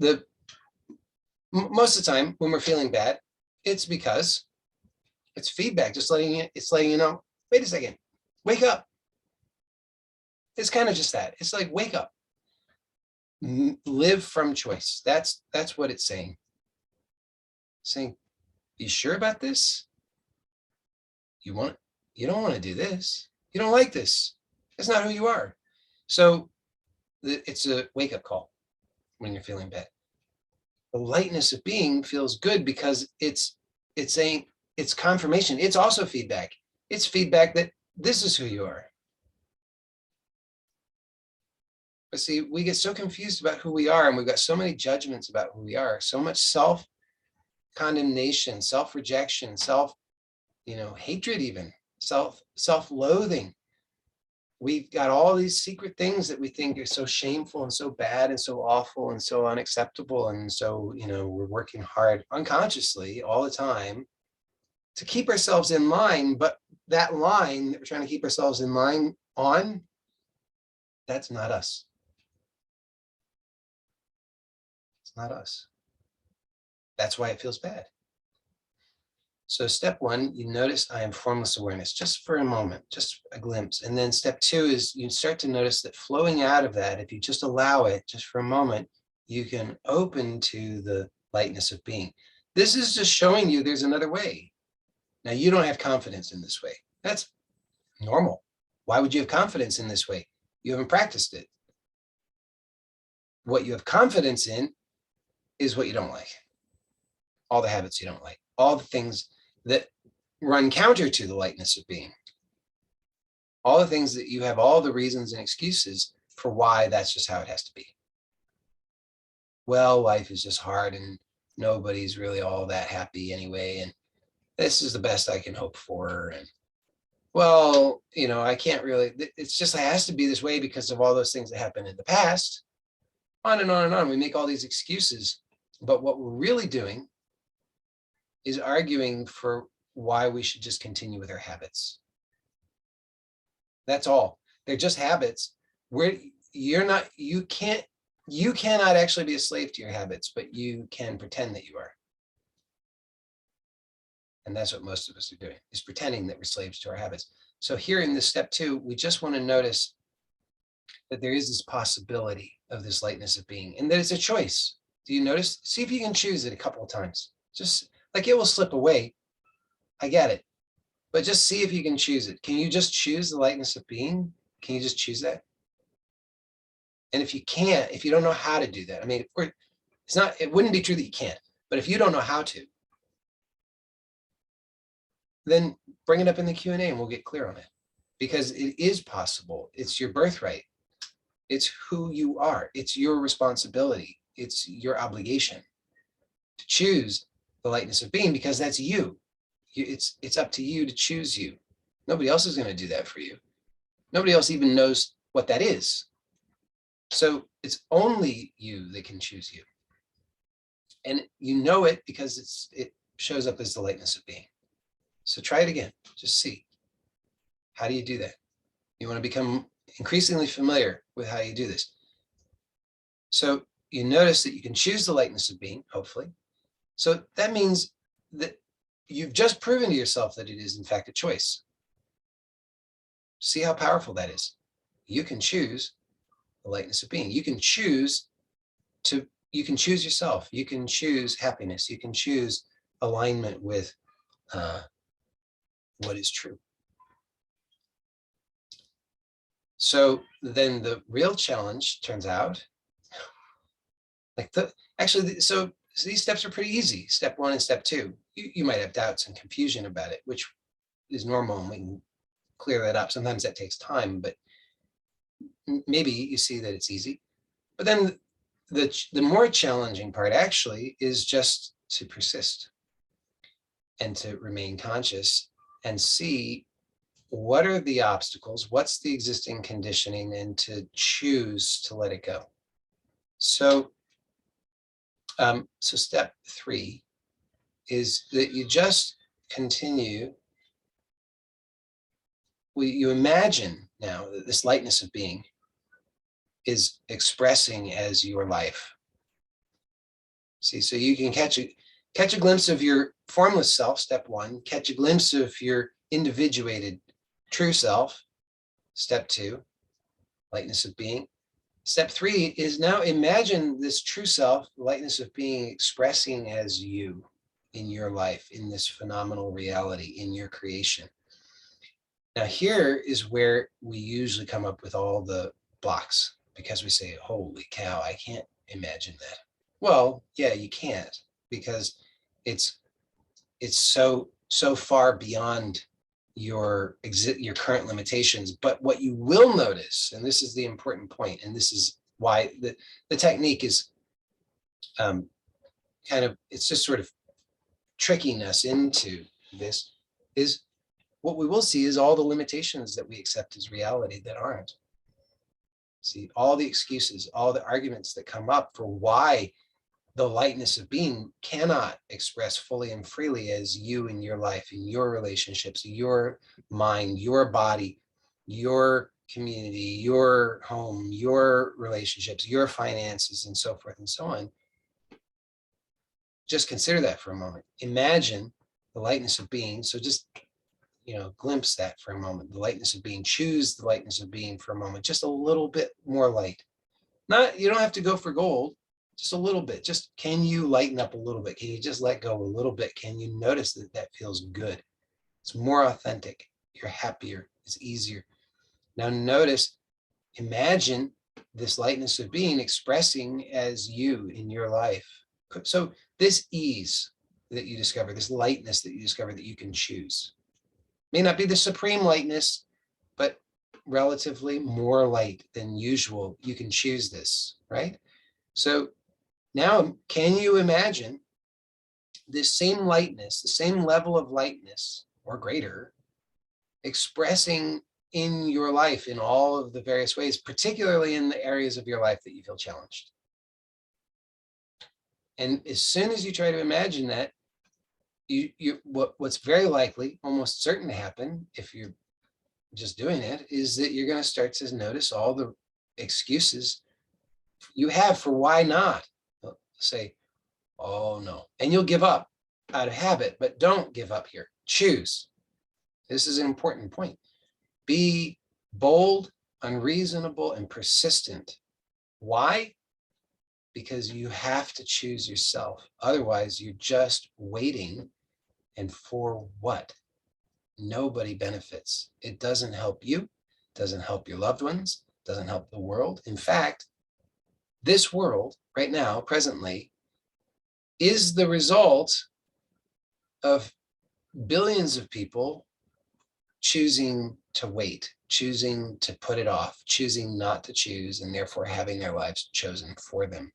A: most of the time when we're feeling bad, it's because it's feedback, just letting you know, wait a second, wake up. It's kind of just that. It's like, wake up, live from choice. That's what it's saying. Saying, you sure about this? You don't want to do this. You don't like this. That's not who you are. So it's a wake up call when you're feeling bad. The lightness of being feels good because it's saying, it's confirmation. It's also feedback. It's feedback that this is who you are. But see, we get so confused about who we are, and we've got so many judgments about who we are, so much self-condemnation, self-rejection, hatred, even self-loathing. We've got all these secret things that we think are so shameful and so bad and so awful and so unacceptable. And so, we're working hard unconsciously all the time to keep ourselves in line. But that line that we're trying to keep ourselves in line on, that's not us. It's not us. That's why it feels bad. So step one, you notice I am formless awareness, just for a moment, just a glimpse. And then step two is you start to notice that flowing out of that, if you just allow it just for a moment, you can open to the lightness of being. This is just showing you there's another way. Now, you don't have confidence in this way. That's normal. Why would you have confidence in this way? You haven't practiced it. What you have confidence in is what you don't like. All the habits you don't like, all the things that run counter to the lightness of being, all the things that you have all the reasons and excuses for why that's just how it has to be. Well, life is just hard and nobody's really all that happy anyway, and this is the best I can hope for. And well, I can't really, it's just, it has to be this way because of all those things that happened in the past. On and on and on. We make all these excuses, but what we're really doing is arguing for why we should just continue with our habits. That's all. They're just habits. You cannot actually be a slave to your habits, but you can pretend that you are. And that's what most of us are doing, is pretending that we're slaves to our habits. So here in this step two, we just want to notice that there is this possibility of this lightness of being, and that it's a choice. Do you notice? See if you can choose it a couple of times. Just like, it will slip away. I get it. But just see if you can choose it. Can you just choose the lightness of being? Can you just choose that? And if you can't, if you don't know how to do that, it wouldn't be true that you can't, but if you don't know how to, then bring it up in the Q&A and we'll get clear on it. Because it is possible. It's your birthright. It's who you are. It's your responsibility. It's your obligation to choose the lightness of being, because that's you. It's up to you to choose you. Nobody else is going to do that for you. Nobody else even knows what that is. So it's only you that can choose you. And you know it because it shows up as the lightness of being. So try it again. Just see. How do you do that? You want to become increasingly familiar with how you do this. So you notice that you can choose the lightness of being, hopefully. So that means that you've just proven to yourself that it is in fact a choice. See how powerful that is. You can choose the lightness of being. You can choose yourself. You can choose happiness. You can choose alignment with what is true. So then the real challenge turns out, so these steps are pretty easy. Step one and step two. You might have doubts and confusion about it, which is normal, and we can clear that up. Sometimes that takes time, but maybe you see that it's easy. But then the more challenging part actually is just to persist and to remain conscious and see what are the obstacles, what's the existing conditioning, and to choose to let it go. So step three is that you just continue. You imagine now that this lightness of being is expressing as your life. See, so you can catch a glimpse of your formless self, step one, catch a glimpse of your individuated true self, step two, lightness of being. Step three is now imagine this true self, lightness of being, expressing as you in your life, in this phenomenal reality, in your creation. Now, here is where we usually come up with all the blocks, because we say, holy cow, I can't imagine that. Well, yeah, you can't, because it's so far beyond your current limitations. But what you will notice, and this is the important point, and this is why the technique is it's just sort of tricking us into this, is what we will see is all the limitations that we accept as reality that aren't. See, all the excuses, all the arguments that come up for why the lightness of being cannot express fully and freely as you in your life, in your relationships, your mind, your body, your community, your home, your relationships, your finances, and so forth and so on. Just consider that for a moment. Imagine the lightness of being. So just, glimpse that for a moment. The lightness of being. Choose the lightness of being for a moment. Just a little bit more light. You don't have to go for gold. Just a little bit. Just, can you lighten up a little bit? Can you just let go a little bit? Can you notice that that feels good? It's more authentic. You're happier. It's easier. Now notice, imagine this lightness of being expressing as you in your life. So this ease that you discover, this lightness that you discover that you can choose, may not be the supreme lightness, but relatively more light than usual. You can choose this, right? So now, can you imagine this same lightness, the same level of lightness or greater, expressing in your life in all of the various ways, particularly in the areas of your life that you feel challenged? And as soon as you try to imagine that, what's very likely, almost certain to happen, if you're just doing it, is that you're going to start to notice all the excuses you have for why not. Say, oh no, and you'll give up out of habit, but don't give up here. Choose. This is an important point. Be bold, unreasonable, and persistent. Why? Because you have to choose yourself. Otherwise, you're just waiting. And for what? Nobody benefits. It doesn't help you, doesn't help your loved ones, doesn't help the world. In fact, this world right now, presently, is the result of billions of people choosing to wait, choosing to put it off, choosing not to choose, and therefore having their lives chosen for them.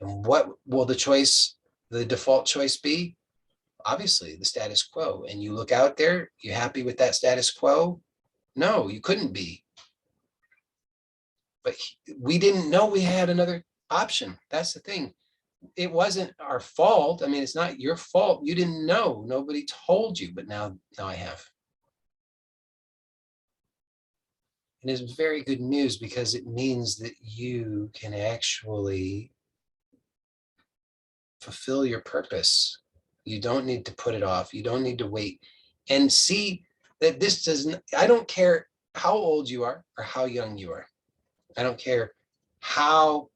A: And what will the default choice be? Obviously, the status quo. And you look out there, you happy with that status quo? No, you couldn't be. But we didn't know we had another option. That's the thing. It wasn't our fault. I mean, it's not your fault. You didn't know. Nobody told you, but now I have. And it's very good news, because it means that you can actually fulfill your purpose. You don't need to put it off. You don't need to wait. And see that this doesn't, I don't care how old you are or how young you are. I don't care how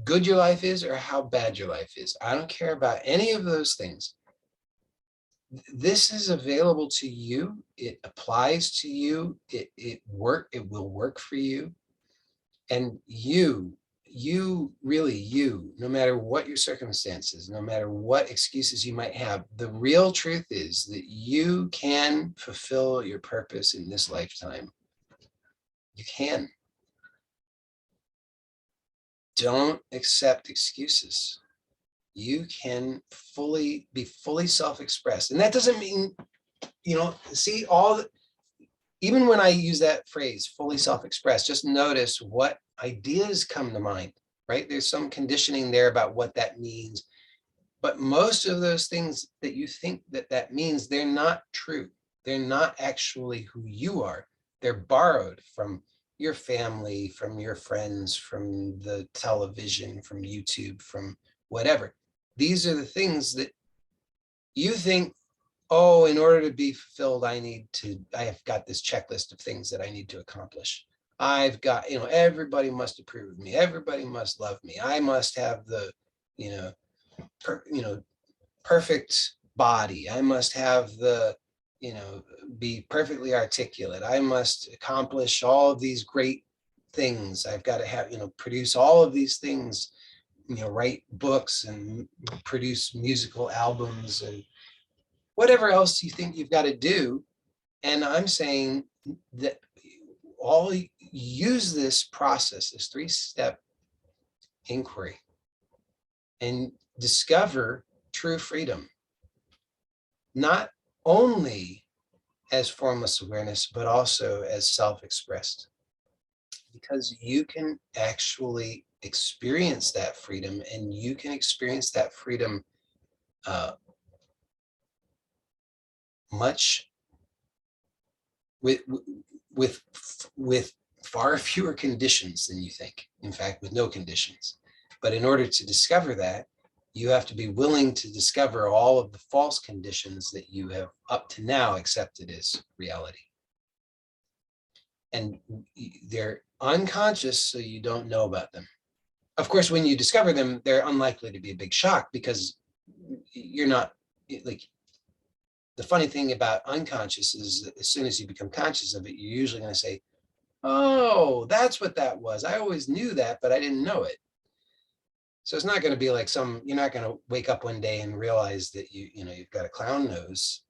A: good your life is or how bad your life is. I don't care about any of those things. This is available to you. It applies to you. It will work for you. And you, no matter what your circumstances, no matter what excuses you might have, the real truth is that you can fulfill your purpose in this lifetime. You can. Don't accept excuses. You can be fully self-expressed. And that doesn't mean, see even when I use that phrase, fully self-expressed, just notice what ideas come to mind, right? There's some conditioning there about what that means. But most of those things that you think that means, they're not true. They're not actually who you are. They're borrowed from your family, from your friends, from the television, from YouTube, from whatever. These are the things that you think, oh, in order to be fulfilled, I have got this checklist of things that I need to accomplish. I've got, everybody must approve of me. Everybody must love me. I must have the, you know, perfect body. I must have the, be perfectly articulate. I must accomplish all of these great things. I've got to have, produce all of these things, write books and produce musical albums and whatever else you think you've got to do. And I'm saying that use this process, this 3-step inquiry, and discover true freedom, not only as formless awareness, but also as self-expressed, because you can actually experience that freedom, and you can experience that freedom much with far fewer conditions than you think. In fact, with no conditions. But in order to discover that, you have to be willing to discover all of the false conditions that you have up to now accepted as reality. And they're unconscious, so you don't know about them. Of course, when you discover them, they're unlikely to be a big shock, because you're not, like, the funny thing about unconscious is that as soon as you become conscious of it, you're usually going to say, oh, that's what that was. I always knew that, but I didn't know it. So it's not going to be like you're not going to wake up one day and realize that you've got a clown nose.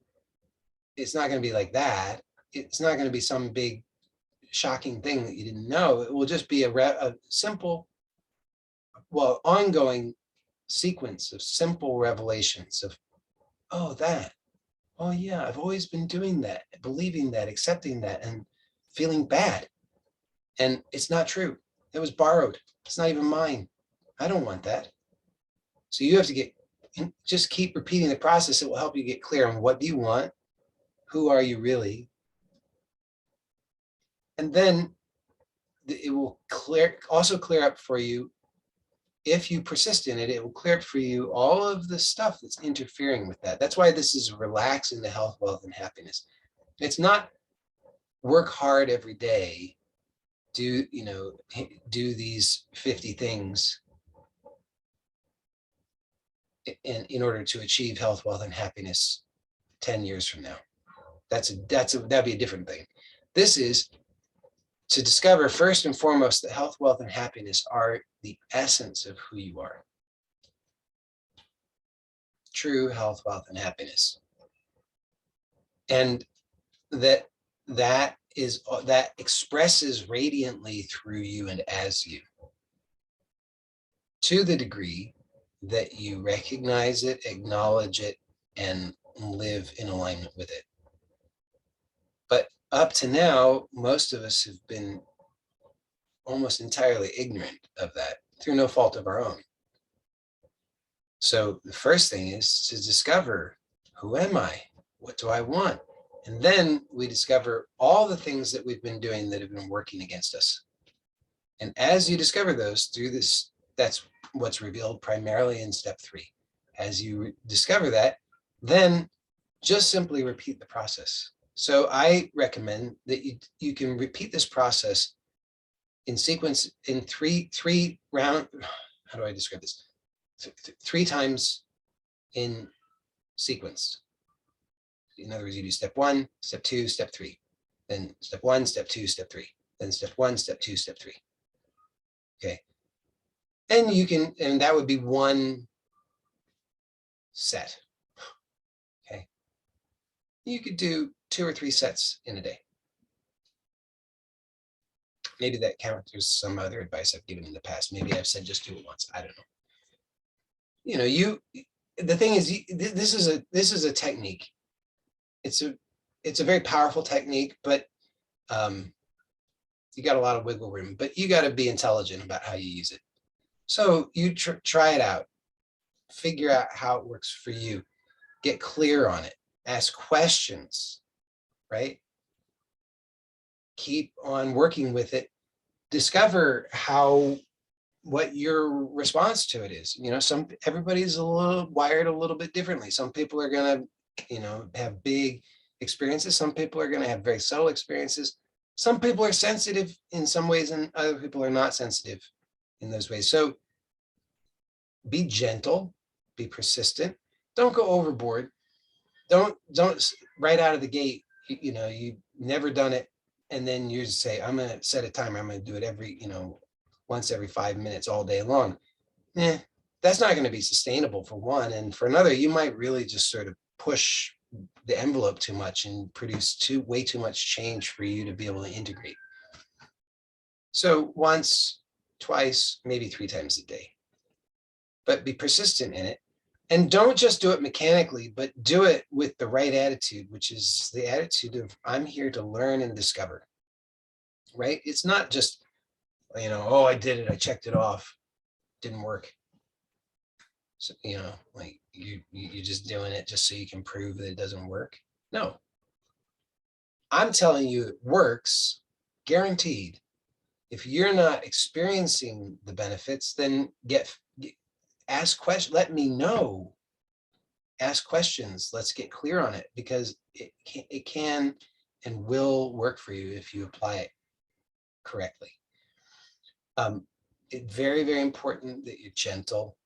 A: It's not going to be like that. It's not going to be some big shocking thing that you didn't know. It will just be a simple, ongoing sequence of simple revelations of, oh, oh yeah, I've always been doing that, believing that, accepting that, and feeling bad. And it's not true. It was borrowed. It's not even mine. I don't want that. So you have to just keep repeating the process. It will help you get clear on what do you want? Who are you really? And then it will also clear up for you. If you persist in it, it will clear up for you all of the stuff that's interfering with that. That's why this is relax into health, wealth, and happiness. It's not work hard every day, do these 50 things in order to achieve health, wealth, and happiness 10 years from now. That'd be a different thing. This is to discover first and foremost that health, wealth, and happiness are the essence of who you are. True health, wealth, and happiness. And that expresses radiantly through you and as you, to the degree that you recognize it, acknowledge it, and live in alignment with it. But up to now, most of us have been almost entirely ignorant of that through no fault of our own. So the first thing is to discover, who am I? What do I want? And then we discover all the things that we've been doing that have been working against us. And as you discover those through this, that's what's revealed primarily in step 3. As you discover that, then just simply repeat the process. So I recommend that you can repeat this process in sequence in three round. How do I describe this? 3 times in sequence. In other words, you do step 1, step 2, step 3, then step 1, step 2, step 3, then step 1, step 2, step 3. Okay. And that would be one set. Okay. You could do 2 or 3 sets in a day. Maybe that counts as some other advice I've given in the past. Maybe I've said just do it once. I don't know. The thing is, this is a technique. It's a very powerful technique, but you got a lot of wiggle room, but you got to be intelligent about how you use it. So you try it out, figure out how it works for you, get clear on it, ask questions, right? Keep on working with it discover what your response to it is. Everybody's wired a little bit differently. Some people are going to, have big experiences. Some people are going to have very subtle experiences. Some people are sensitive in some ways, and other people are not sensitive in those ways. So be gentle, be persistent. Don't go overboard. Don't right out of the gate. You've never done it, and then you say, I'm going to set a timer. I'm going to do it once every 5 minutes all day long. That's not going to be sustainable for one. And for another, you might really just sort of push the envelope too much and produce way too much change for you to be able to integrate. So once, twice, maybe 3 times a day, but be persistent in it. And don't just do it mechanically, but do it with the right attitude, which is the attitude of, I'm here to learn and discover, right? It's not just, oh, I did it, I checked it off, didn't work. So, like you're just doing it just so you can prove that it doesn't work. No, I'm telling you it works, guaranteed. If you're not experiencing the benefits, then ask questions, let me know. Ask questions, let's get clear on it, because it can and will work for you if you apply it correctly. It's very, very important that you're gentle,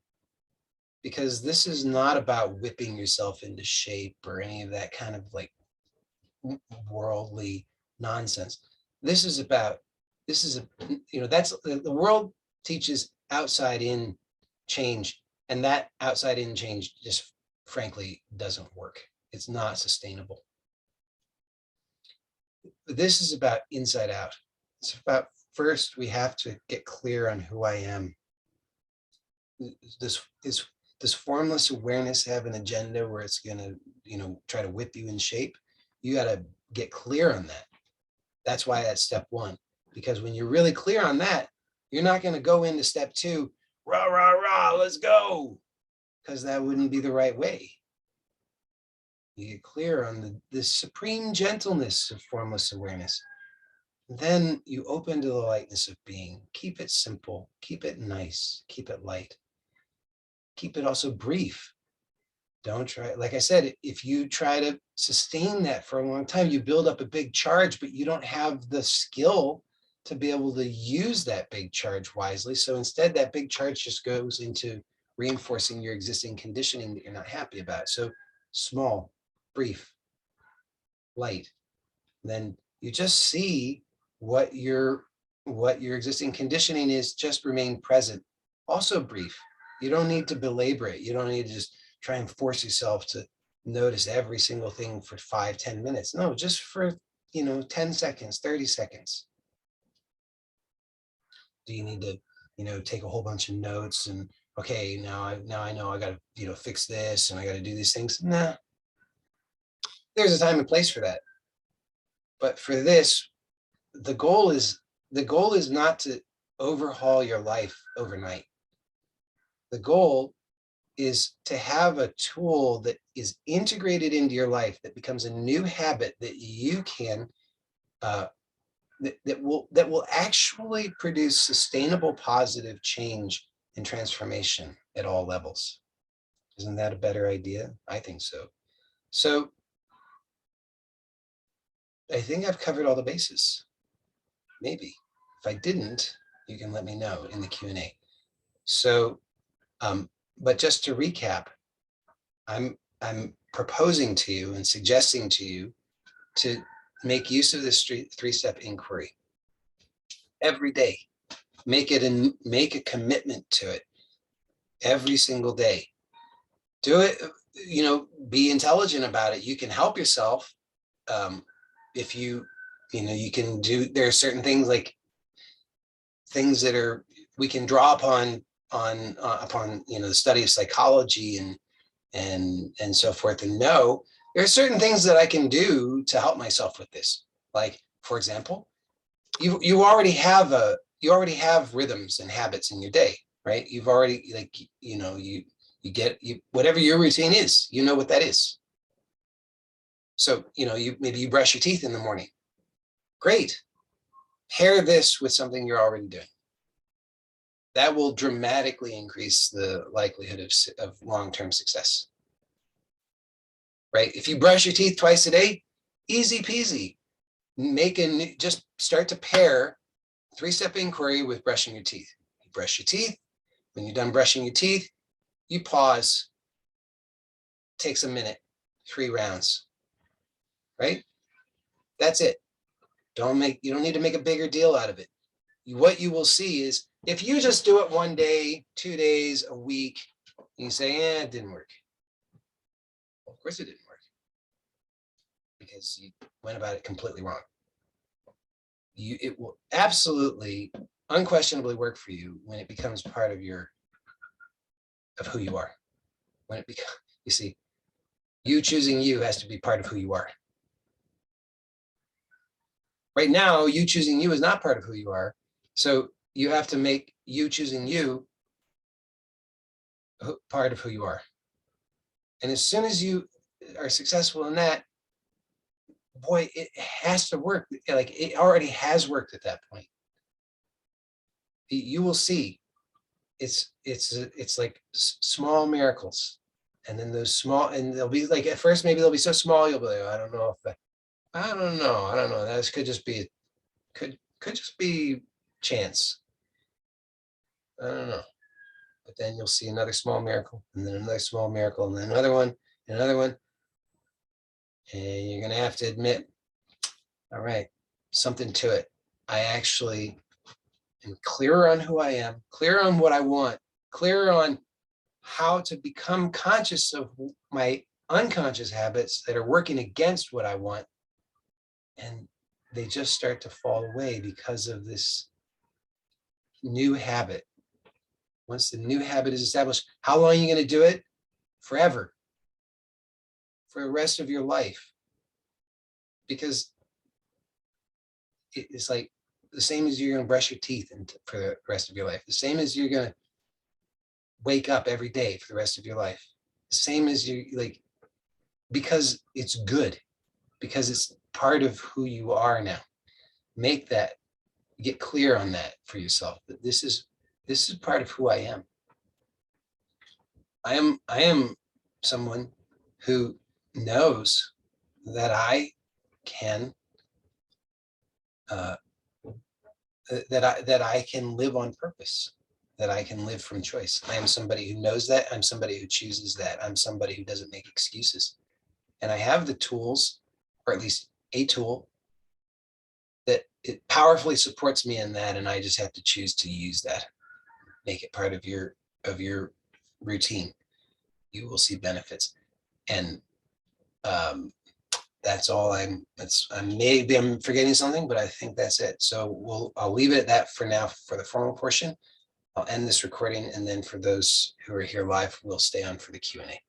A: because this is not about whipping yourself into shape or any of that kind of like worldly nonsense. That's the world teaches outside in change, and that outside in change just frankly doesn't work. It's not sustainable. This is about inside out. It's about, first we have to get clear on who I am. Does formless awareness have an agenda where it's going to, try to whip you in shape? You got to get clear on that. That's why that's step 1, because when you're really clear on that, you're not going to go into step 2, rah, rah, rah, let's go, because that wouldn't be the right way. You get clear on the supreme gentleness of formless awareness. Then you open to the lightness of being. Keep it simple, keep it nice, keep it light. Keep it also brief. Don't try, like I said, if you try to sustain that for a long time, you build up a big charge, but you don't have the skill to be able to use that big charge wisely. So instead, that big charge just goes into reinforcing your existing conditioning that you're not happy about. So small, brief, light. Then you just see what your existing conditioning is, just remain present. Also brief. You don't need to belabor it. You don't need to just try and force yourself to notice every single thing for 5-10 minutes. No, just for 10 seconds, 30 seconds. Do you need to take a whole bunch of notes and, okay, now I know I got to fix this and I got to do these things? Nah. There's a time and place for that. But for this, the goal is not to overhaul your life overnight. The goal is to have a tool that is integrated into your life, that becomes a new habit that you can that will actually produce sustainable positive change and transformation at all levels. Isn't that a better idea? I think so. So I think I've covered all the bases. Maybe. If I didn't, you can let me know in the Q&A. So but just to recap, I'm proposing to you and suggesting to you to make use of this 3-step inquiry every day. Make a commitment to it every single day. Do it, be intelligent about it. You can help yourself. If you can do, there are certain things that we can draw upon the study of psychology and so forth, and know there are certain things that I can do to help myself with this. Like, for example, you already have rhythms and habits in your day, right? You've already, you get whatever your routine is, what that is. So maybe you brush your teeth in the morning. Great. Pair this with something you're already doing. That will dramatically increase the likelihood of long-term success. Right? If you brush your teeth twice a day, easy peasy. Just start to pair 3-step inquiry with brushing your teeth. You brush your teeth. When you're done brushing your teeth, you pause. Takes a minute, 3 rounds. Right? That's it. You don't need to make a bigger deal out of it. What you will see is if you just do it 1 day, 2 days, a week, and you say, it didn't work. Well, of course it didn't work because you went about it completely wrong. It will absolutely, unquestionably work for you when it becomes part of who you are. When it becomes, you see, you choosing you has to be part of who you are. Right now, you choosing you is not part of who you are. So you have to make you choosing you part of who you are. And as soon as you are successful in that, boy, it has to work. Like it already has worked at that point. You will see it's like small miracles. And then those small, and they'll be like, at first, maybe they'll be so small, you'll be like, I don't know. That could just be chance. I don't know. But then you'll see another small miracle, and then another small miracle, and then another one, and another one. And you're going to have to admit, all right, something to it. I actually am clearer on who I am, clearer on what I want, clearer on how to become conscious of my unconscious habits that are working against what I want. And they just start to fall away because of this new habit. Once the new habit is established, how long are you going to do it? Forever. For the rest of your life. Because it's like the same as you're going to brush your teeth for the rest of your life. The same as you're going to wake up every day for the rest of your life. The same as because it's good. Because it's part of who you are now. Get clear on that for yourself. That this is part of who I am. I am someone who knows that I can that I can live on purpose, that I can live from choice. I am somebody who knows that. I'm somebody who chooses that. I'm somebody who doesn't make excuses. And I have the tools, or at least a tool, that it powerfully supports me in that. And I just have to choose to use that, make it part of your routine. You will see benefits. And that's all maybe I'm forgetting something, but I think that's it. So I'll leave it at that for now for the formal portion. I'll end this recording, and then for those who are here live, we'll stay on for the Q&A.